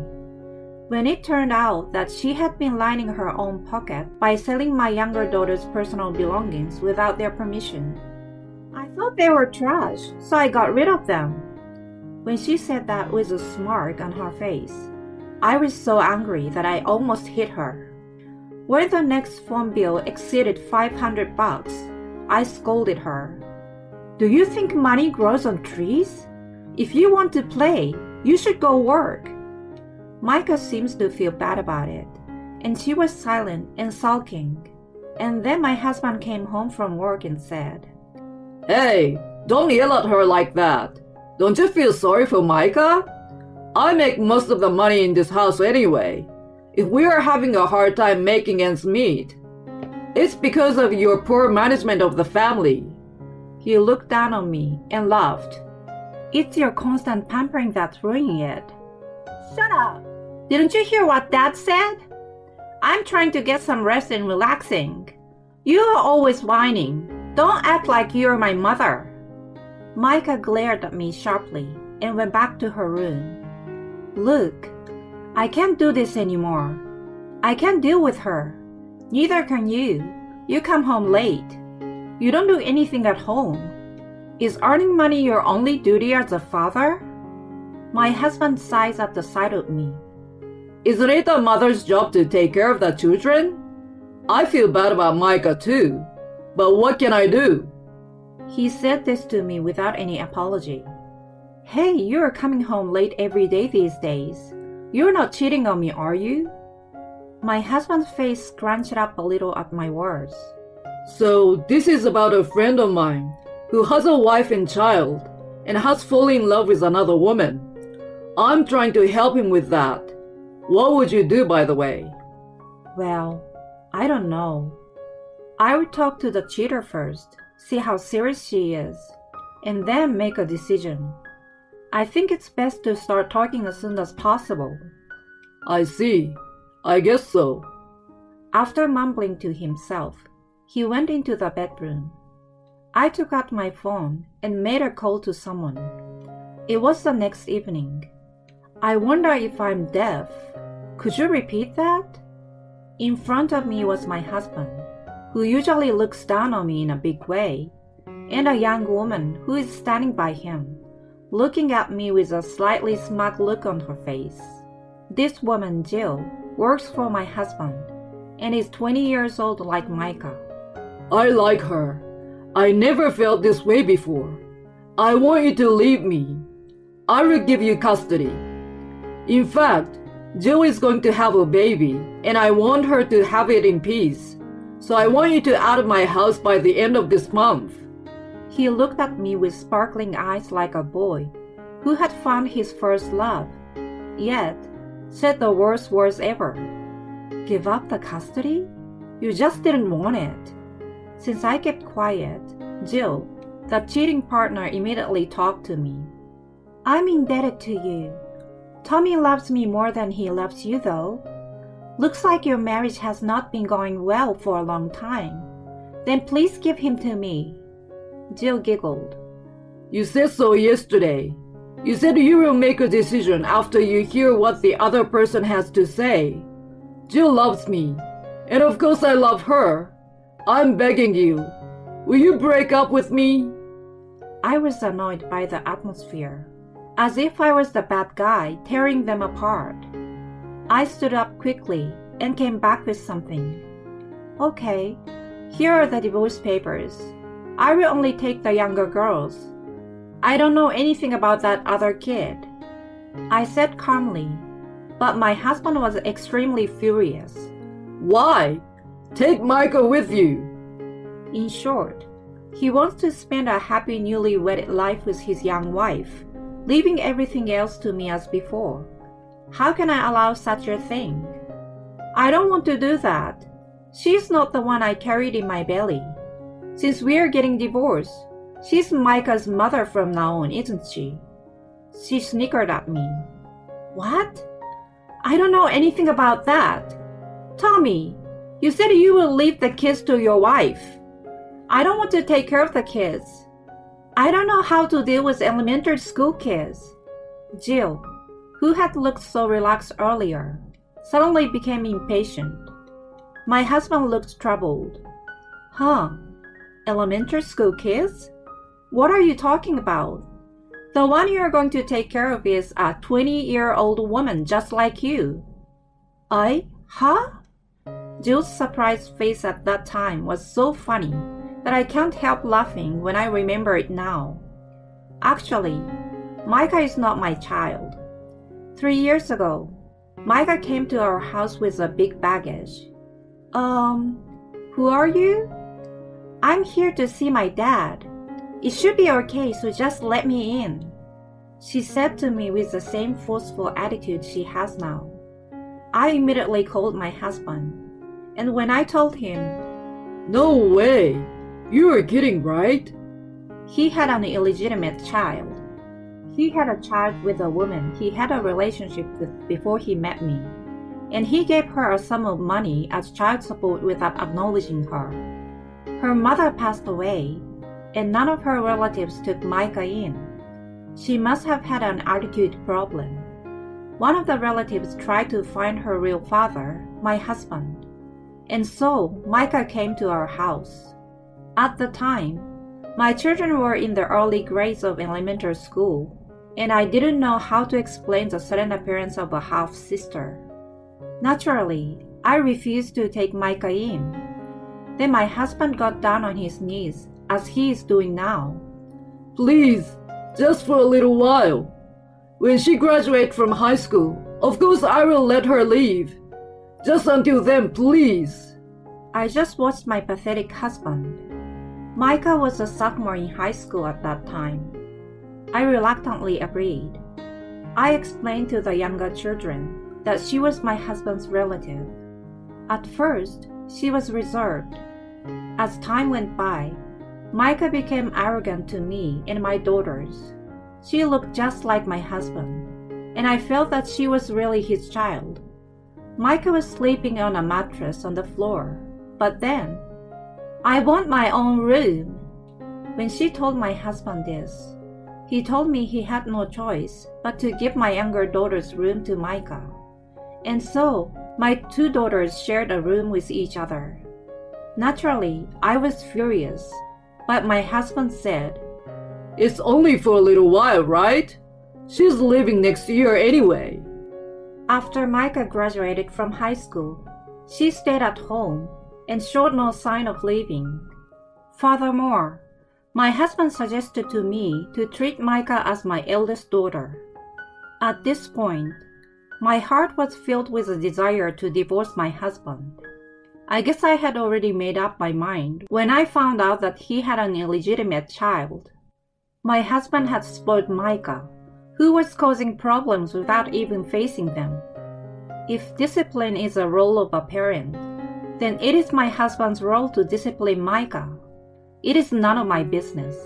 S6: When it turned out that she had been lining her own pocket by selling my younger daughter's personal belongings without their permission, I thought they were trash, so I got rid of them. When she said that with a smirk on her face, I was so angry that I almost hit her. When the next phone bill exceeded $500, I scolded her. "Do you think money grows on trees? If you want to play, you should go work." Micah seems to feel bad about it, and she was silent and sulking. And then my husband came home from work and said,
S7: Hey, don't yell at her like that. Don't you feel sorry for Micah? I make most of the money in this house anyway. If we are having a hard time making ends meet, it's because of your poor management of the family.
S6: He looked down on me and laughed. "It's your constant pampering that's ruining it." "Shut up! Didn't you hear what Dad said? I'm trying to get some rest and relaxing. You are always whining. Don't act like you're my mother." Micah glared at me sharply and went back to her room. "Look, I can't do this anymore. I can't deal with her. Neither can you. You come home late. You don't do anything at home. Is earning money your only duty as a father?" My husband sighs at the sight of me.
S7: Isn't it a mother's job to take care of the children? I feel bad about Micah too, but what can I do?
S6: He said this to me without any apology. "Hey, you're coming home late every day these days. You're not cheating on me, are you?" My husband's face scrunched up a little at my words.
S7: So this is about a friend of mine who has a wife and child and has fallen in love with another woman. I'm trying to help him with that. What would you do, by the way?
S6: Well, I don't know. I would talk to the cheater first, see how serious she is, and then make a decision. I think it's best to start talking as soon as possible.
S7: I see. I guess so.
S6: After mumbling to himself, he went into the bedroom. I took out my phone and made a call to someone. It was the next evening. I wonder if I'm deaf. Could you repeat that? In front of me was my husband, who usually looks down on me in a big way, and a young woman who is standing by him, looking at me with a slightly smug look on her face. This woman, Jill, works for my husband and is 20 years old like Micah.
S7: I like her. I never felt this way before. I want you to leave me. I will give you custody. In fact, Jill is going to have a baby, and I want her to have it in peace. So I want you to out of my house by the end of this month.
S6: He looked at me with sparkling eyes like a boy who had found his first love, yet said the worst words ever. Give up the custody? You just didn't want it. Since I kept quiet, Jill, the cheating partner, immediately talked to me. I'm indebted to you. Tommy loves me more than he loves you, though. Looks like your marriage has not been going well for a long time. Then please give him to me. Jill giggled.
S7: You said so yesterday. You said you will make a decision after you hear what the other person has to say. Jill loves me, and of course I love her. I'm begging you. Will you break up with me?
S6: I was annoyed by the atmosphere, as if I was the bad guy tearing them apart. I stood up quickly and came back with something. Okay, here are the divorce papers. I will only take the younger girls. I don't know anything about that other kid. I said calmly, but my husband was extremely furious.
S7: Why? Take Michael with you.
S6: In short, He wants to spend a happy newly wedded life with his young wife, leaving everything else to me as before. How can I allow such a thing? I don't want to do that. She's not the one I carried in my belly. Since we are getting divorced, she's Micah's mother from now on, isn't she? She snickered at me. What? I don't know anything about that. Tommy, you said you will leave the kids to your wife. I don't want to take care of the kids. I don't know how to deal with elementary school kids. Jill, who had looked so relaxed earlier, suddenly became impatient. My husband looked troubled. Huh? Elementary school kids? What are you talking about? The one you're going to take care of is a 20-year-old woman just like you. Huh? Jill's surprised face at that time was so funny that I can't help laughing when I remember it now. Actually, Micah is not my child. 3 years ago, Micah came to our house with a big baggage. Who are you? I'm here to see my dad. It should be okay, so just let me in, she said to me with the same forceful attitude she has now. I immediately called my husband, and when I told him,
S7: No way! You are kidding, right?
S6: he had an illegitimate child. He had a child with a woman he had a relationship with before he met me, and he gave her a sum of money as child support without acknowledging her. Her mother passed away, and none of her relatives took Micah in. She must have had an attitude problem. One of the relatives tried to find her real father, my husband, and so Micah came to our house. At the time, my children were in the early grades of elementary school, and I didn't know how to explain the sudden appearance of a half-sister. Naturally, I refused to take Micah in. Then my husband got down on his knees, as he is doing now.
S7: Please, just for a little while. When she graduates from high school, of course I will let her leave. Just until then, please.
S6: I just watched my pathetic husband. Micah was a sophomore in high school at that time. I reluctantly agreed. I explained to the younger children that she was my husband's relative. At first, she was reserved. As time went by, Micah became arrogant to me and my daughters. She looked just like my husband, and I felt that she was really his child. Micah was sleeping on a mattress on the floor, but then, I want my own room. When she told my husband this, he told me he had no choice but to give my younger daughters room to Micah. And so, my two daughters shared a room with each other. Naturally, I was furious, but my husband said,
S7: It's only for a little while, right? She's leaving next year anyway.
S6: After Micah graduated from high school, she stayed at home and showed no sign of leaving. Furthermore, my husband suggested to me to treat Micah as my eldest daughter. At this point, my heart was filled with a desire to divorce my husband. I guess I had already made up my mind when I found out that he had an illegitimate child. My husband had spoiled Micah, who was causing problems without even facing them. If discipline is a role of a parent, then it is my husband's role to discipline Micah. It is none of my business.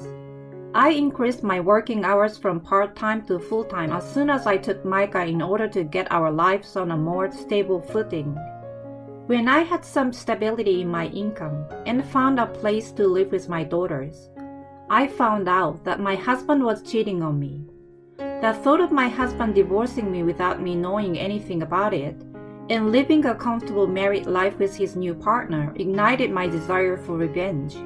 S6: I increased my working hours from part-time to full-time as soon as I took Micah in order to get our lives on a more stable footing. When I had some stability in my income and found a place to live with my daughters, I found out that my husband was cheating on me. The thought of my husband divorcing me without me knowing anything about it and living a comfortable married life with his new partner ignited my desire for revenge.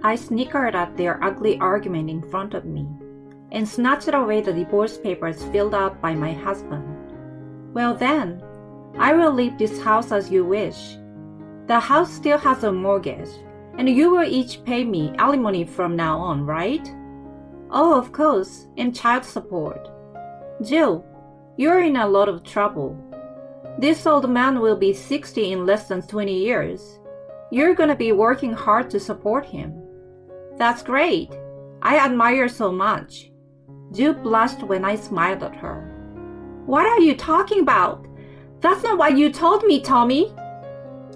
S6: I snickered at their ugly argument in front of me and snatched away the divorce papers filled out by my husband. Well then, I will leave this house as you wish. The house still has a mortgage, and you will each pay me alimony from now on, right? Oh, of course, and child support. Jill, you're in a lot of trouble. This old man will be 60 in less than 20 years. You're gonna be working hard to support him. That's great. I admire so much. Jill blushed when I smiled at her. What are you talking about? That's not what you told me, Tommy.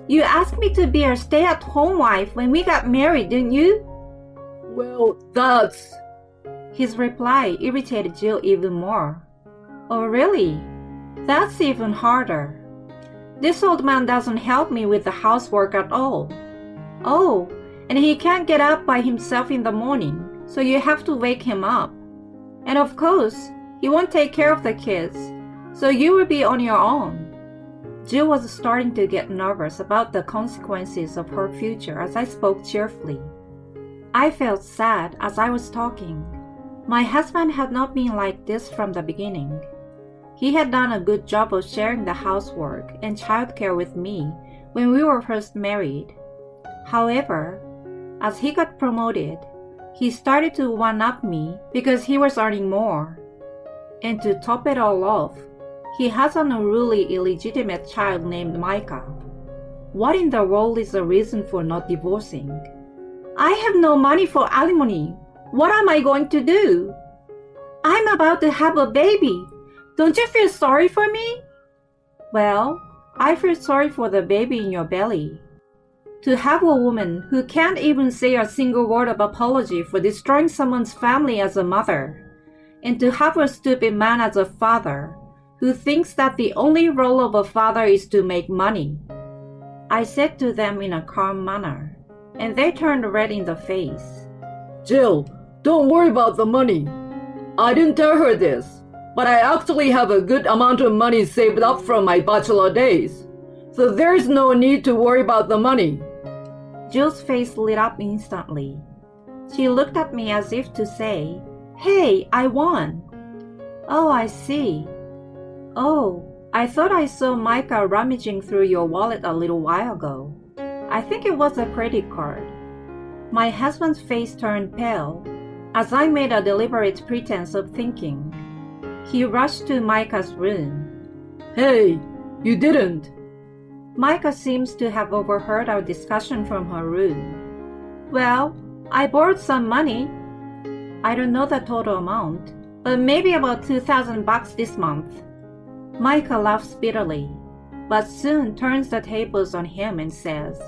S6: You asked me to be a stay-at-home wife when we got married, didn't you?
S7: Well, that's...
S6: His reply irritated Jill even more. Oh, really? That's even harder. This old man doesn't help me with the housework at all. Oh, and he can't get up by himself in the morning, so you have to wake him up. And of course, he won't take care of the kids, so you will be on your own. Jill was starting to get nervous about the consequences of her future as I spoke cheerfully. I felt sad as I was talking. My husband had not been like this from the beginning. He had done a good job of sharing the housework and childcare with me when we were first married. However, as he got promoted, he started to one-up me because he was earning more. And to top it all off, he has an unruly illegitimate child named Micah. What in the world is the reason for not divorcing? I have no money for alimony. What am I going to do? I'm about to have a baby. Don't you feel sorry for me? Well, I feel sorry for the baby in your belly. To have a woman who can't even say a single word of apology for destroying someone's family as a mother, and to have a stupid man as a father who thinks that the only role of a father is to make money. I said to them in a calm manner, and they turned red in the face.
S7: Jill, don't worry about the money. I didn't tell her this, but I actually have a good amount of money saved up from my bachelor days, so there's no need to worry about the money.
S6: Jill's face lit up instantly. She looked at me as if to say, "Hey, I won." Oh, I see. Oh, I thought I saw Micah rummaging through your wallet a little while ago. I think it was a credit card. My husband's face turned pale as I made a deliberate pretense of thinking. He rushed to Micah's room.
S7: Hey, you didn't.
S6: Micah seems to have overheard our discussion from her room. Well, I borrowed some money. I don't know the total amount, but maybe about $2,000 this month. Micah laughs bitterly, but soon turns the tables on him and says,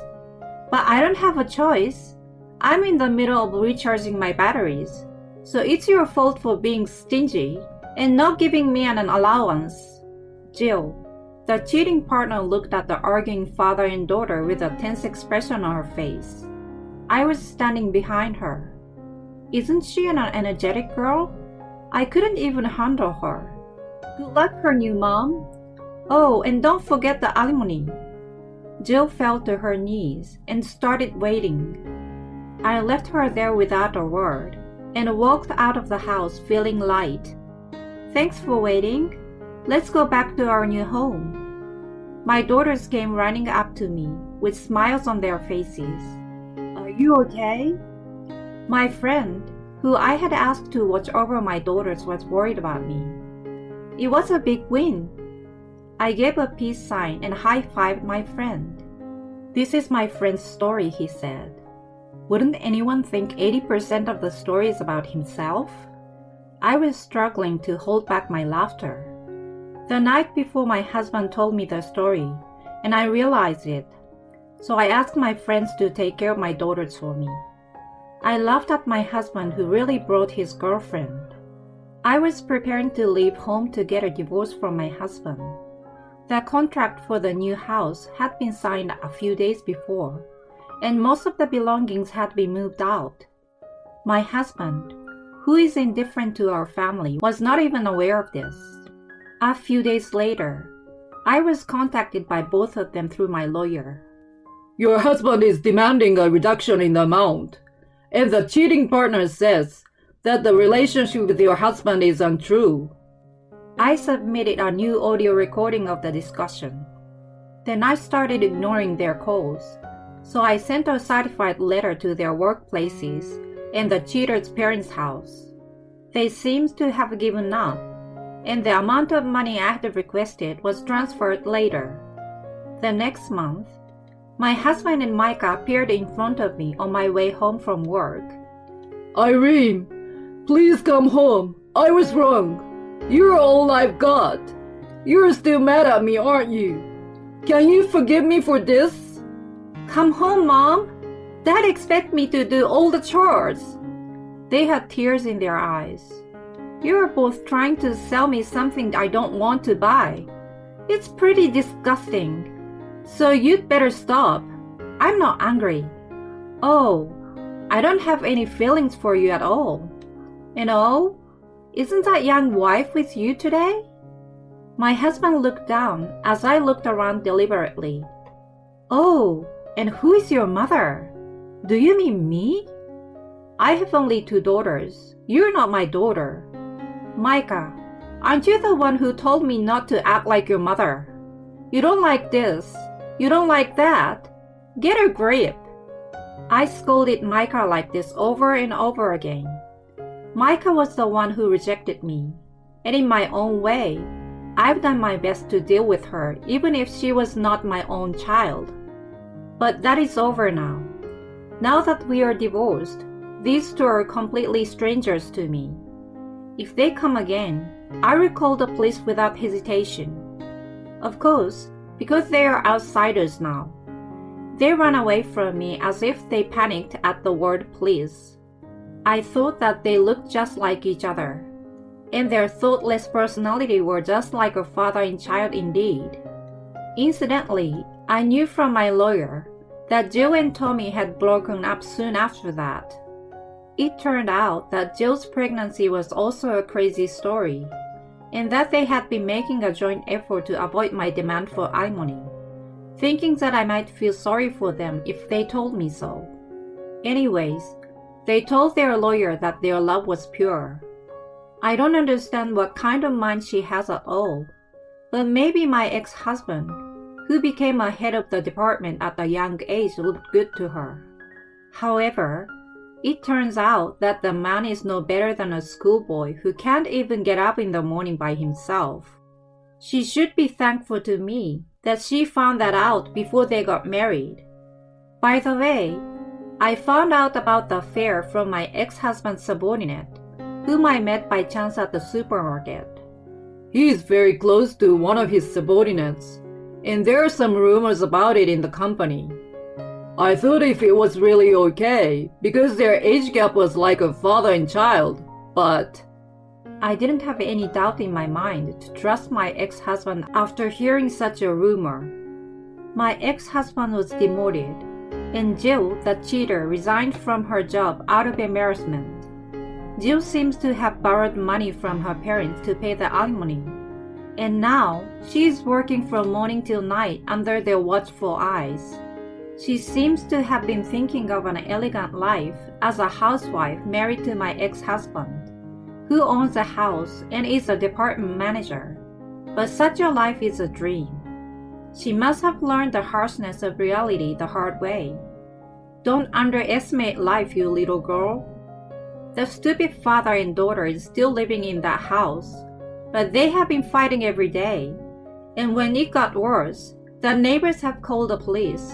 S6: "But I don't have a choice. I'm in the middle of recharging my batteries, so it's your fault for being stingy and not giving me an allowance." Jill, the cheating partner, looked at the arguing father and daughter with a tense expression on her face. I was standing behind her. Isn't she an energetic girl? I couldn't even handle her. Good luck, her new mom. Oh, and don't forget the alimony. Jill fell to her knees and started waiting. I left her there without a word and walked out of the house feeling light. Thanks for waiting. Let's go back to our new home. My daughters came running up to me with smiles on their faces. Are you okay? My friend, who I had asked to watch over my daughters, was worried about me. It was a big win. I gave a peace sign and high-fived my friend. This is my friend's story, he said. Wouldn't anyone think 80% of the story is about himself? I was struggling to hold back my laughter. The night before, my husband told me the story, and I realized it. So I asked my friends to take care of my daughters for me. I laughed at my husband, who really brought his girlfriend. I was preparing to leave home to get a divorce from my husband. The contract for the new house had been signed a few days before, and most of the belongings had been moved out. My husband, who is indifferent to our family, was not even aware of this. A few days later, I was contacted by both of them through my lawyer.
S7: Your husband is demanding a reduction in the amount, and the cheating partner says that the relationship with your husband is untrue.
S6: I submitted a new audio recording of the discussion. Then I started ignoring their calls, so I sent a certified letter to their workplaces and the cheater's parents' house. They seemed to have given up, and the amount of money I had requested was transferred later. The next month, my husband and Micah appeared in front of me on my way home from work
S7: Irene, please come home. I was wrong. You're all I've got. You're still mad at me, aren't you? Can you forgive me for this?
S6: Come home, Mom. Dad expects me to do all the chores. They had tears in their eyes. You're both trying to sell me something I don't want to buy. It's pretty disgusting. So you'd better stop. I'm not angry. Oh, I don't have any feelings for you at all. And oh, isn't that young wife with you today? My husband looked down as I looked around deliberately. Oh, and who is your mother? Do you mean me? I have only 2 daughters. You're not my daughter. Micah, aren't you the one who told me not to act like your mother? You don't like this. You don't like that. Get a grip. I scolded Micah like this over and over again. Micah was the one who rejected me, and in my own way, I've done my best to deal with her even if she was not my own child. But that is over now. Now that we are divorced, these 2 are completely strangers to me. If they come again, I will call the police without hesitation. Of course, because they are outsiders now. They ran away from me as if they panicked at the word please. I thought that they looked just like each other, and their thoughtless personality were just like a father and child indeed. Incidentally, I knew from my lawyer that Jill and Tommy had broken up soon after that. It turned out that Jill's pregnancy was also a crazy story, and that they had been making a joint effort to avoid my demand for alimony, thinking that I might feel sorry for them if they told me so. Anyways, they told their lawyer that their love was pure. I don't understand what kind of mind she has at all, but maybe my ex-husband, who became a head of the department at a young age, looked good to her. However, it turns out that the man is no better than a schoolboy who can't even get up in the morning by himself. She should be thankful to me that she found that out before they got married. By the way, I found out about the affair from my ex-husband's subordinate, whom I met by chance at the supermarket.
S7: He is very close to one of his subordinates, and there are some rumors about it in the company. I thought if it was really okay, because their age gap was like a father and child, but
S6: I didn't have any doubt in my mind to trust my ex-husband after hearing such a rumor. My ex-husband was demoted, and Jill, the cheater, resigned from her job out of embarrassment. Jill seems to have borrowed money from her parents to pay the alimony, and now she is working from morning till night under their watchful eyes. She seems to have been thinking of an elegant life as a housewife married to my ex-husband, who owns a house and is a department manager. But such a life is a dream. She must have learned the harshness of reality the hard way. Don't underestimate life, you little girl. The stupid father and daughter is still living in that house, but they have been fighting every day. And when it got worse, the neighbors have called the police.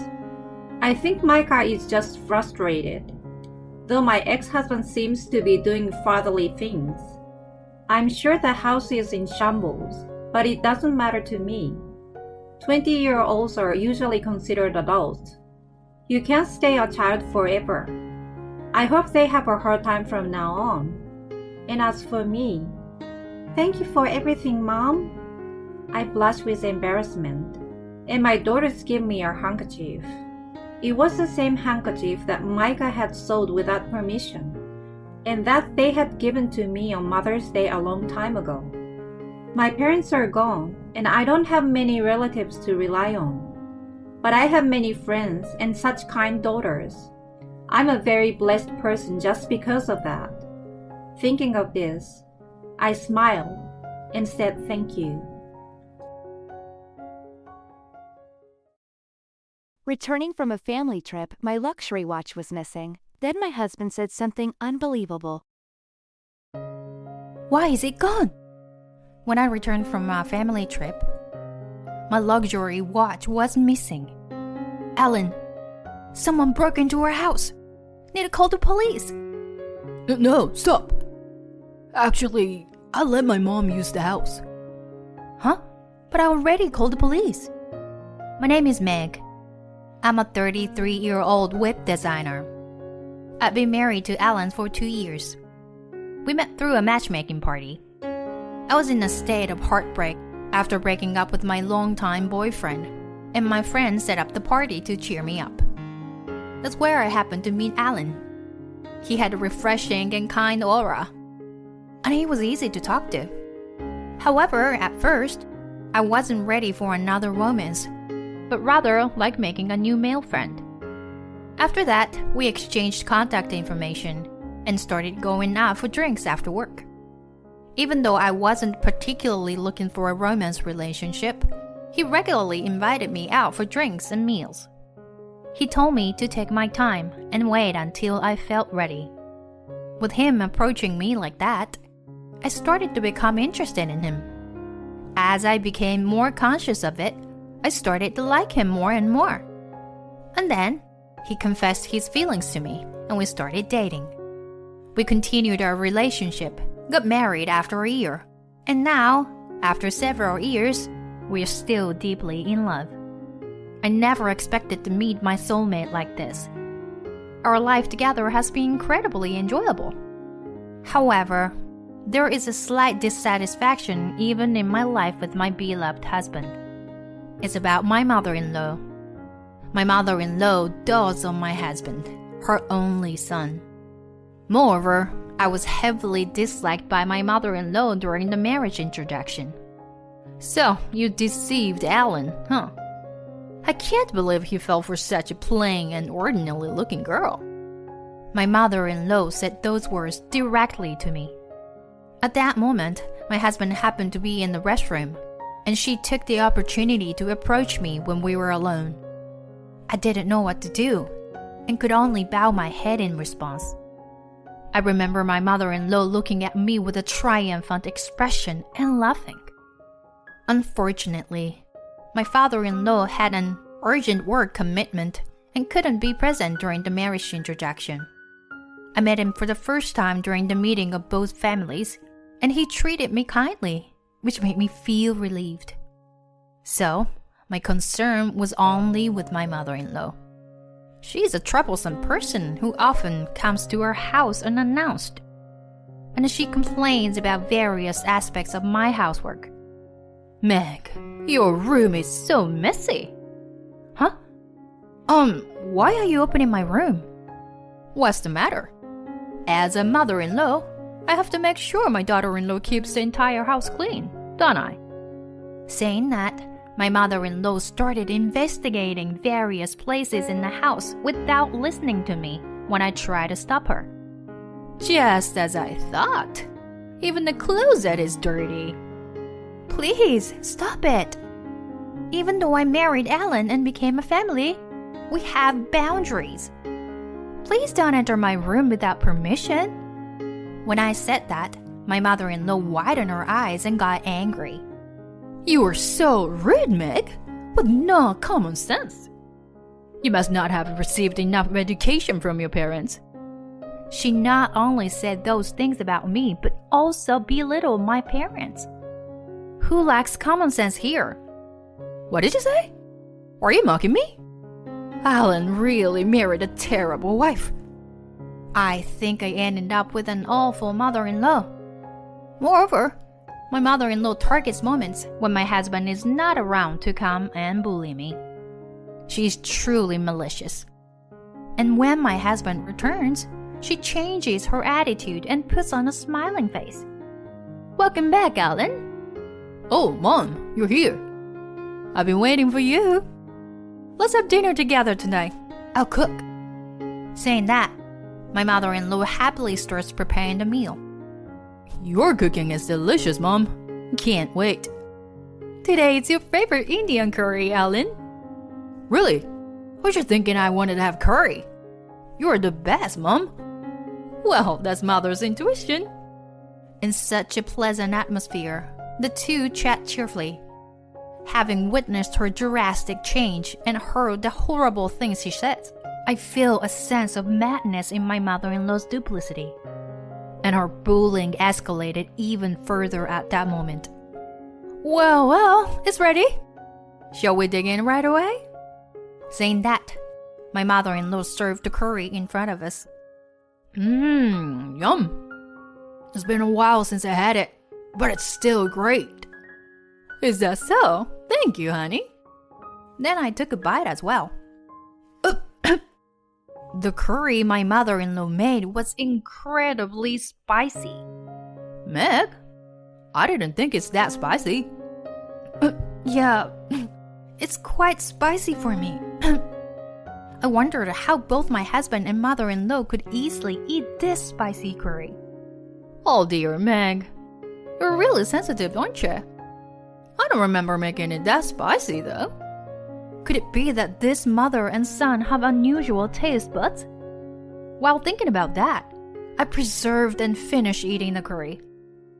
S6: I think Micah is just frustrated, though my ex-husband seems to be doing fatherly things. I'm sure the house is in shambles, but it doesn't matter to me. 20-year-olds are usually considered adults. You can't stay a child forever. I hope they have a hard time from now on. And as for me, thank you for everything, Mom. I blushed with embarrassment, and my daughters gave me a handkerchief. It was the same handkerchief that Micah had sold without permission, and that they had given to me on Mother's Day a long time ago. My parents are gone, and I don't have many relatives to rely on. But I have many friends and such kind daughters. I'm a very blessed person just because of that. Thinking of this, I smiled and said thank you.
S3: Returning from a family trip, my luxury watch was missing. Then my husband said something unbelievable.
S2: Why is it gone? When I returned from a family trip, my luxury watch was missing. Ellen, someone broke into our house. Need to call the police.
S1: No, stop. Actually, I let my mom use the house.
S2: Huh? But I already called the police. My name is Meg. I'm a 33-year-old web designer. I've been married to Alan for 2 years. We met through a matchmaking party. I was in a state of heartbreak after breaking up with my longtime boyfriend, and my friend set up the party to cheer me up. That's where I happened to meet Alan. He had a refreshing and kind aura, and he was easy to talk to. However, at first, I wasn't ready for another romance, but rather like making a new male friend. After that, we exchanged contact information and started going out for drinks after work. Even though I wasn't particularly looking for a romance relationship, he regularly invited me out for drinks and meals. He told me to take my time and wait until I felt ready. With him approaching me like that, I started to become interested in him. As I became more conscious of it, I started to like him more and more. And then, he confessed his feelings to me, and we started dating. We continued our relationship, got married after a year, and now, after several years, we are still deeply in love. I never expected to meet my soulmate like this. Our life together has been incredibly enjoyable. However, there is a slight dissatisfaction even in my life with my beloved husband. It's about my mother-in-law. My mother-in-law dotes on my husband, her only son. Moreover, I was heavily disliked by my mother-in-law during the marriage introduction. So, you deceived Alan, huh? I can't believe he fell for such a plain and ordinary-looking girl. My mother-in-law said those words directly to me. At that moment, my husband happened to be in the restroom, and she took the opportunity to approach me when we were alone. I didn't know what to do, and could only bow my head in response. I remember my mother-in-law looking at me with a triumphant expression and laughing. Unfortunately, my father-in-law had an urgent work commitment and couldn't be present during the marriage introduction. I met him for the first time during the meeting of both families, and he treated me kindly, which made me feel relieved. So, my concern was only with my mother-in-law. She is a troublesome person who often comes to our house unannounced, and she complains about various aspects of my housework.
S1: Meg, your room is so messy.
S2: Huh? Why are you opening my room?
S1: What's the matter? As a mother-in-law, I have to make sure my daughter-in-law keeps the entire house clean, don't I?
S2: Saying that, my mother-in-law started investigating various places in the house without listening to me when I tried to stop her.
S1: Just as I thought. Even the closet is dirty.
S2: Please, stop it. Even though I married Alan and became a family, we have boundaries. Please don't enter my room without permission. When I said that, my mother-in-law widened her eyes and got angry.
S1: You are so rude, Meg, with no common sense. You must not have received enough education from your parents.
S2: She not only said those things about me, but also belittled my parents. Who lacks common sense here?
S1: What did you say? Are you mocking me? Alan really married a terrible wife.
S2: I think I ended up with an awful mother-in-law.
S1: Moreover,
S2: my mother-in-law targets moments when my husband is not around to come and bully me. She's truly malicious. And when my husband returns, she changes her attitude and puts on a smiling face.
S1: Welcome back, Alan. Oh, Mom, you're here. I've been waiting for you. Let's have dinner together tonight. I'll cook.
S2: Saying that, my mother-in-law happily starts preparing the meal.
S1: Your cooking is delicious, Mom. Can't wait. Today it's your favorite Indian curry, Alan. Really? Was you thinking I wanted to have curry? You're the best, Mom. Well, that's Mother's intuition.
S2: In such a pleasant atmosphere, the two chat cheerfully. Having witnessed her drastic change and heard the horrible things she says, I feel a sense of madness in my mother-in-law's duplicity. and her bullying escalated even further at that moment. Well, it's ready. Shall we dig in right away? Saying that, my mother-in-law served the curry in front of us.
S1: Yum. It's been a while since I had it, but it's still great. Is that so? Thank you, honey.
S2: Then I took a bite as well. The curry my mother-in-law made was incredibly spicy.
S1: Meg, I didn't think it's that spicy.
S2: Yeah, it's quite spicy for me. I wondered how both my husband and mother-in-law could easily eat this spicy curry.
S1: Oh dear, Meg. You're really sensitive, aren't you? I don't remember making it that spicy, though.
S2: Could it be that this mother and son have unusual taste buds? While thinking about that, I preserved and finished eating the curry.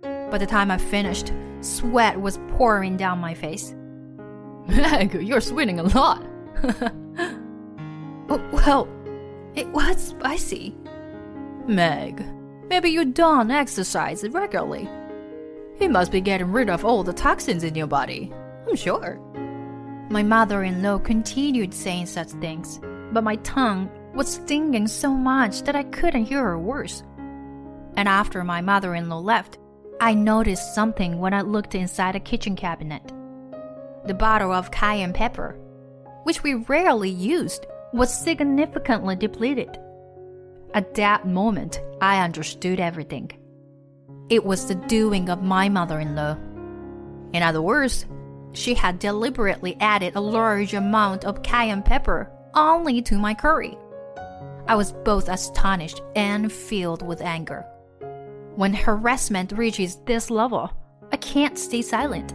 S2: By the time I finished, sweat was pouring down my face.
S1: Meg, you're sweating a lot.
S2: Well, it was spicy.
S1: Meg, maybe you don't exercise regularly. You must be getting rid of all the toxins in your body, I'm sure.
S2: My mother-in-law continued saying such things, but my tongue was stinging so much that I couldn't hear her words. And after my mother-in-law left, I noticed something when I looked inside a kitchen cabinet. The bottle of cayenne pepper, which we rarely used, was significantly depleted. At that moment, I understood everything. It was the doing of my mother-in-law. In other words, she had deliberately added a large amount of cayenne pepper only to my curry. I was both astonished and filled with anger. When harassment reaches this level, I can't stay silent.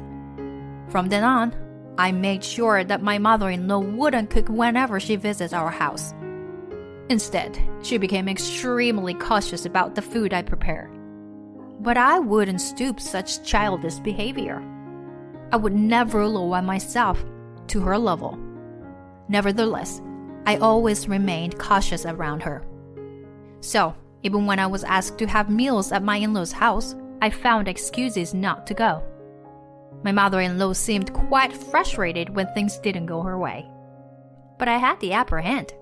S2: From then on, I made sure that my mother-in-law wouldn't cook whenever she visits our house. Instead, she became extremely cautious about the food I prepare. But I wouldn't stoop such childish behavior. I would never lower myself to her level. Nevertheless, I always remained cautious around her. So, even when I was asked to have meals at my in-law's house, I found excuses not to go. My mother-in-law seemed quite frustrated when things didn't go her way. But I had the upper hand.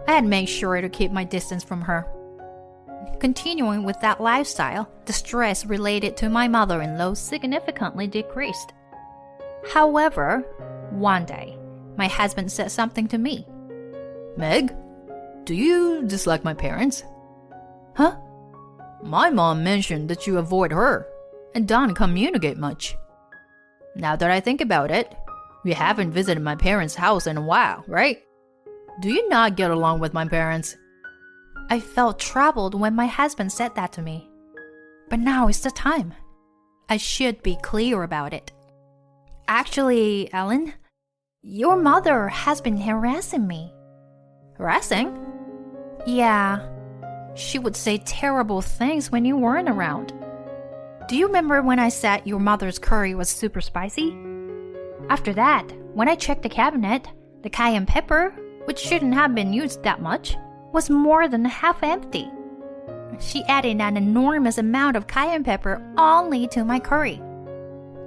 S2: I had made sure to keep my distance from her. Continuing with that lifestyle, the stress related to my mother-in-law significantly decreased. However, one day, my husband said something to me.
S1: Meg, do you dislike my parents?
S2: Huh?
S1: My mom mentioned that you avoid her and don't communicate much. Now that I think about it, you haven't visited my parents' house in a while, right? Do you not get along with my parents?
S2: I felt troubled when my husband said that to me. But now is the time. I should be clear about it. Actually, Ellen, your mother has been harassing me.
S1: Harassing?
S2: Yeah. She would say terrible things when you weren't around. Do you remember when I said your mother's curry was super spicy? After that, when I checked the cabinet, the cayenne pepper, which shouldn't have been used that much, was more than half empty. She added an enormous amount of cayenne pepper only to my curry.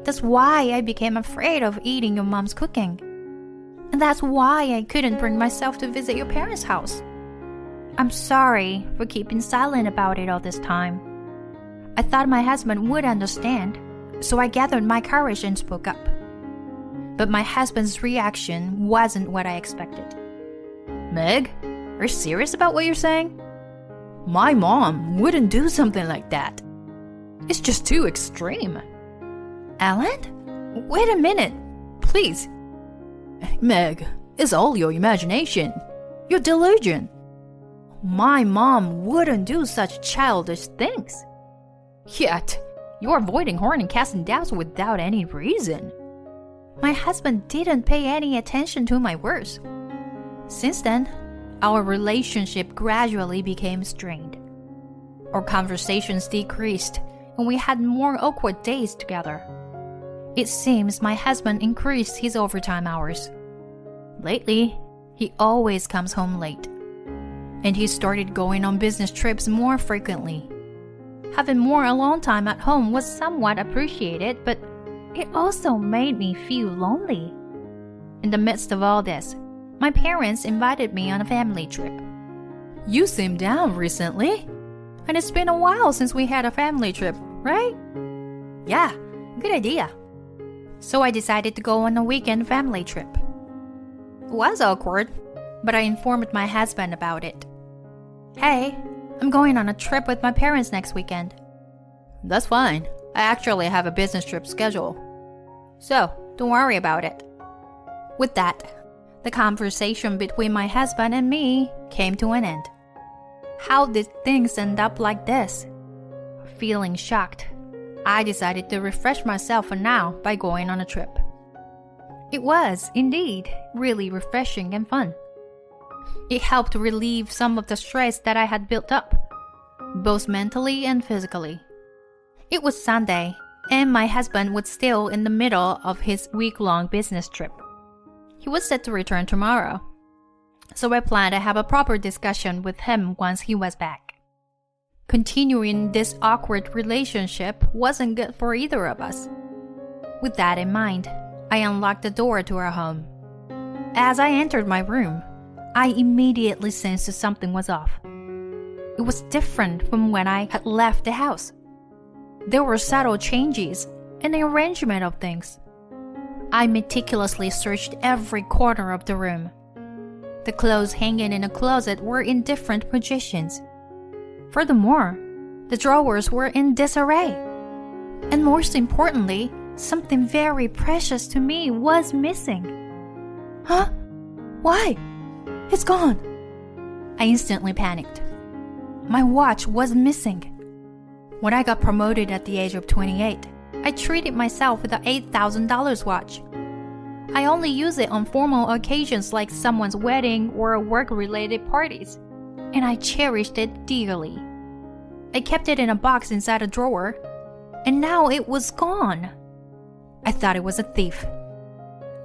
S2: That's why I became afraid of eating your mom's cooking. And that's why I couldn't bring myself to visit your parents' house. I'm sorry for keeping silent about it all this time. I thought my husband would understand, so I gathered my courage and spoke up. But my husband's reaction wasn't what I expected.
S1: Meg, are you serious about what you're saying? My mom wouldn't do something like that. It's just too extreme.
S2: Ellen? Wait a minute, please.
S1: Meg, it's all your imagination. Your delusion. My mom wouldn't do such childish things. Yet, you're avoiding her and casting doubts without any reason.
S2: My husband didn't pay any attention to my words. Since then, our relationship gradually became strained. Our conversations decreased, and we had more awkward days together. It seems my husband increased his overtime hours. Lately, he always comes home late. And he started going on business trips more frequently. Having more alone time at home was somewhat appreciated, but it also made me feel lonely. In the midst of all this, my parents invited me on a family trip.
S1: You seem down recently. And it's been a while since we had a family trip, right?
S2: Yeah, good idea. So I decided to go on a weekend family trip. It was awkward, but I informed my husband about it. Hey, I'm going on a trip with my parents next weekend.
S1: That's fine. I actually have a business trip scheduled.
S2: So, don't worry about it. With that, the conversation between my husband and me came to an end. How did things end up like this? Feeling shocked, I decided to refresh myself for now by going on a trip. It was, indeed, really refreshing and fun. It helped relieve some of the stress that I had built up, both mentally and physically. It was Sunday, and my husband was still in the middle of his week-long business trip. He was set to return tomorrow, so I planned to have a proper discussion with him once he was back. Continuing this awkward relationship wasn't good for either of us. With that in mind, I unlocked the door to our home. As I entered my room, I immediately sensed that something was off. It was different from when I had left the house. There were subtle changes in the arrangement of things. I meticulously searched every corner of the room. The clothes hanging in a closet were in different positions. Furthermore, the drawers were in disarray. And most importantly, something very precious to me was missing. Huh? Why? It's gone. I instantly panicked. My watch was missing. When I got promoted at the age of 28, I treated myself with an $8,000 watch. I only use it on formal occasions like someone's wedding or work-related parties, and I cherished it dearly. I kept it in a box inside a drawer, and now it was gone. I thought it was a thief.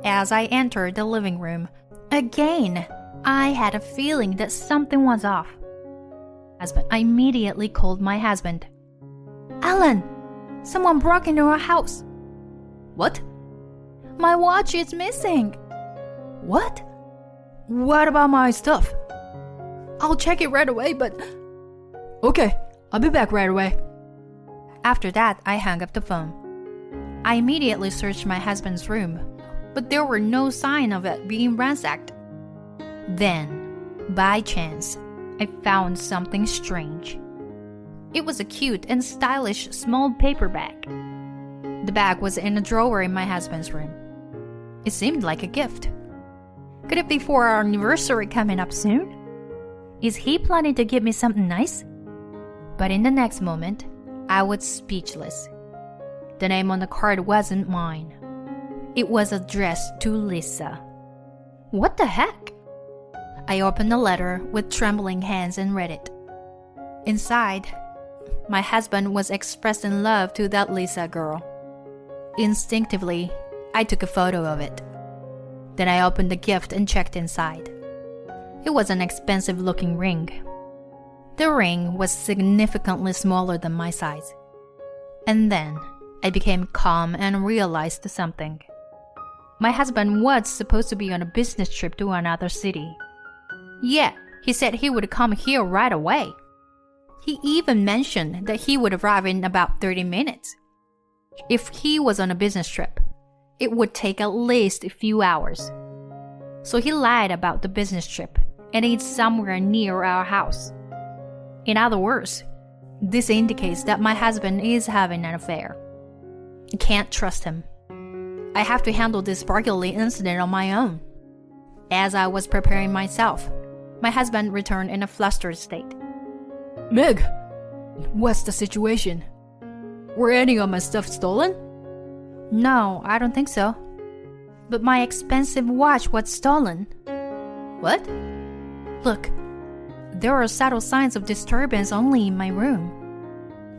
S2: As I entered the living room, again, I had a feeling that something was off. I immediately called my husband. Alan, someone broke into our house.
S1: What?
S2: My watch is missing.
S1: What? What about my stuff?
S2: I'll check it right away, but...
S1: Okay, I'll be back right away.
S2: After that, I hung up the phone. I immediately searched my husband's room, but there were no sign of it being ransacked. Then, by chance, I found something strange. It was a cute and stylish small paper bag. The bag was in a drawer in my husband's room. It seemed like a gift. Could it be for our anniversary coming up soon? Is he planning to give me something nice? But in the next moment, I was speechless. The name on the card wasn't mine. It was addressed to Lisa. What the heck? I opened the letter with trembling hands and read it. Inside, my husband was expressing love to that Lisa girl. Instinctively, I took a photo of it. Then I opened the gift and checked inside. It was an expensive-looking ring. The ring was significantly smaller than my size. And then I became calm and realized something. My husband was supposed to be on a business trip to another city. Yeah, he said he would come here right away. He even mentioned that he would arrive in about 30 minutes. If he was on a business trip, it would take at least a few hours. So he lied about the business trip, and it's somewhere near our house. In other words, this indicates that my husband is having an affair. I can't trust him. I have to handle this sparkly incident on my own. As I was preparing myself, my husband returned in a flustered state.
S1: Meg, what's the situation? Were any of my stuff stolen?
S2: No, I don't think so. But my expensive watch was stolen.
S1: What?
S2: Look, there are subtle signs of disturbance only in my room.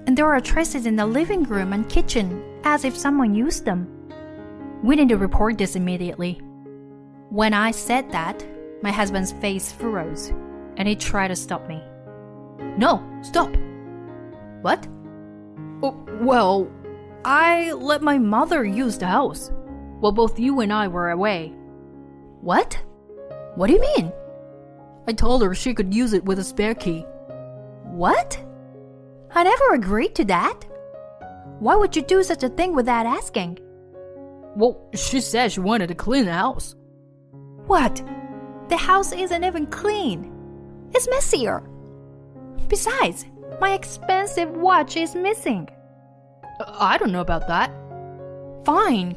S2: And there are traces in the living room and kitchen, as if someone used them. We need to report this immediately. When I said that, my husband's face froze, and he tried to stop me.
S1: No, stop.
S2: What?
S1: Oh, well, I let my mother use the house while both you and I were away.
S2: What? What do you mean?
S1: I told her she could use it with a spare key.
S2: What? I never agreed to that. Why would you do such a thing without asking?
S1: Well, she said she wanted to clean the house.
S2: What? The house isn't even clean. It's messier. Besides, my expensive watch is missing.
S1: I don't know about that.
S2: Fine,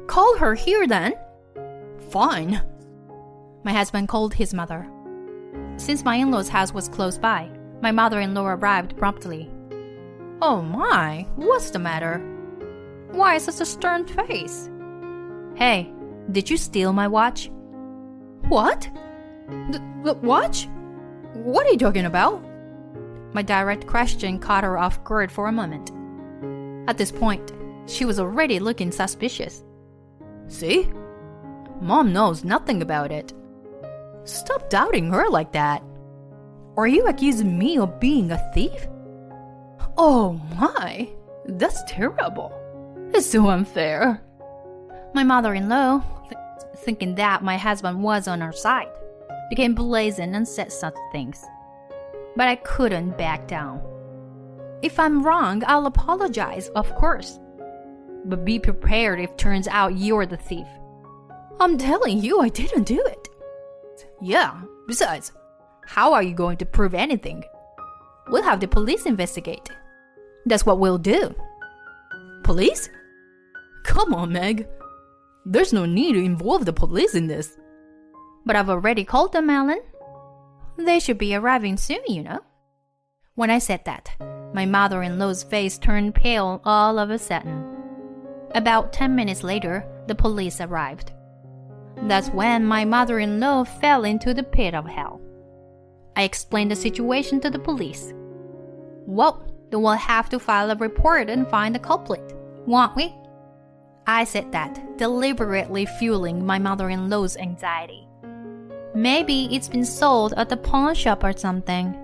S2: call her here then.
S1: Fine.
S2: My husband called his mother. Since my in-laws' house was close by, my mother-in-law arrived promptly.
S1: Oh my, what's the matter? Why such a stern face?
S2: Hey, did you steal my watch?
S1: What? The watch? What are you talking about?
S2: My direct question caught her off guard for a moment. At this point, she was already looking suspicious.
S1: See? Mom knows nothing about it. Stop doubting her like that. Are you accusing me of being a thief? Oh my, that's terrible. It's so unfair.
S2: My mother-in-law, thinking that my husband was on her side, became brazen and said such things. But I couldn't back down. If I'm wrong, I'll apologize, of course. But be prepared if it turns out you're the thief.
S1: I'm telling you I didn't do it. Yeah, besides, how are you going to prove anything?
S2: We'll have the police investigate.
S1: That's what we'll do. Police? Come on, Meg. There's no need to involve the police in this.
S2: But I've already called them, Alan. They should be arriving soon, you know. When I said that, my mother-in-law's face turned pale all of a sudden. About 10 minutes later, the police arrived. That's when my mother-in-law fell into the pit of hell. I explained the situation to the police. Well, then we'll have to file a report and find the culprit, won't we? I said that, deliberately fueling my mother-in-law's anxiety. Maybe it's been sold at the pawn shop or something.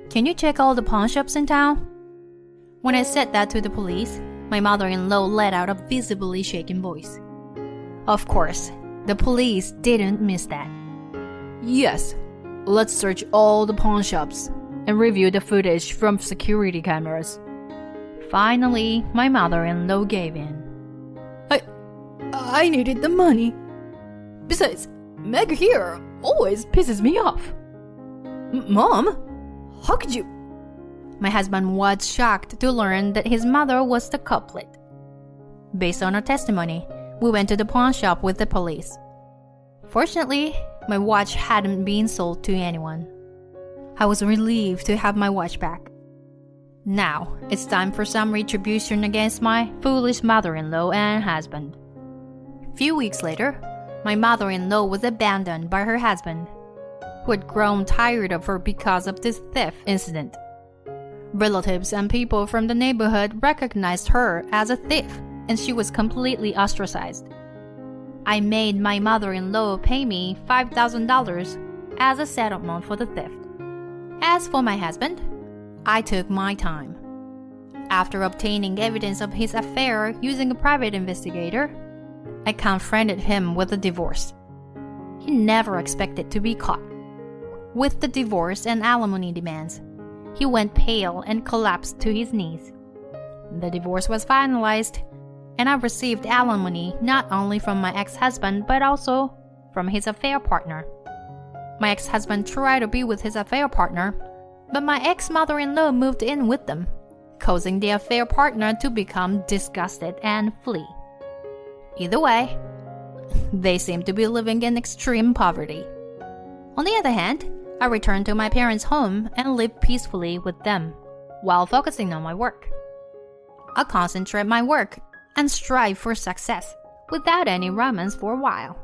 S2: Can you check all the pawn shops in town? When I said that to the police, my mother-in-law let out a visibly shaken voice. Of course, the police didn't miss that.
S1: Yes, let's search all the pawn shops and review the footage from security cameras.
S2: Finally, my mother-in-law gave in.
S1: I needed the money. Besides, Meg here always pisses me off. Mom, how could you?
S2: My husband was shocked to learn that his mother was the culprit. Based on her testimony, we went to the pawn shop with the police. Fortunately, my watch hadn't been sold to anyone. I was relieved to have my watch back. Now, it's time for some retribution against my foolish mother-in-law and husband. A few weeks later, my mother-in-law was abandoned by her husband, who had grown tired of her because of this theft incident. Relatives and people from the neighborhood recognized her as a thief, and she was completely ostracized. I made my mother-in-law pay me $5,000 as a settlement for the theft. As for my husband, I took my time. After obtaining evidence of his affair using a private investigator, I confronted him with a divorce. He never expected to be caught. With the divorce and alimony demands, he went pale and collapsed to his knees. The divorce was finalized, and I received alimony not only from my ex-husband but also from his affair partner. My ex-husband tried to be with his affair partner, but my ex-mother-in-law moved in with them, causing the affair partner to become disgusted and flee. Either way, they seem to be living in extreme poverty. On the other hand, I returned to my parents' home and lived peacefully with them, while focusing on my work. I concentrate my work and strive for success without any romance for a while.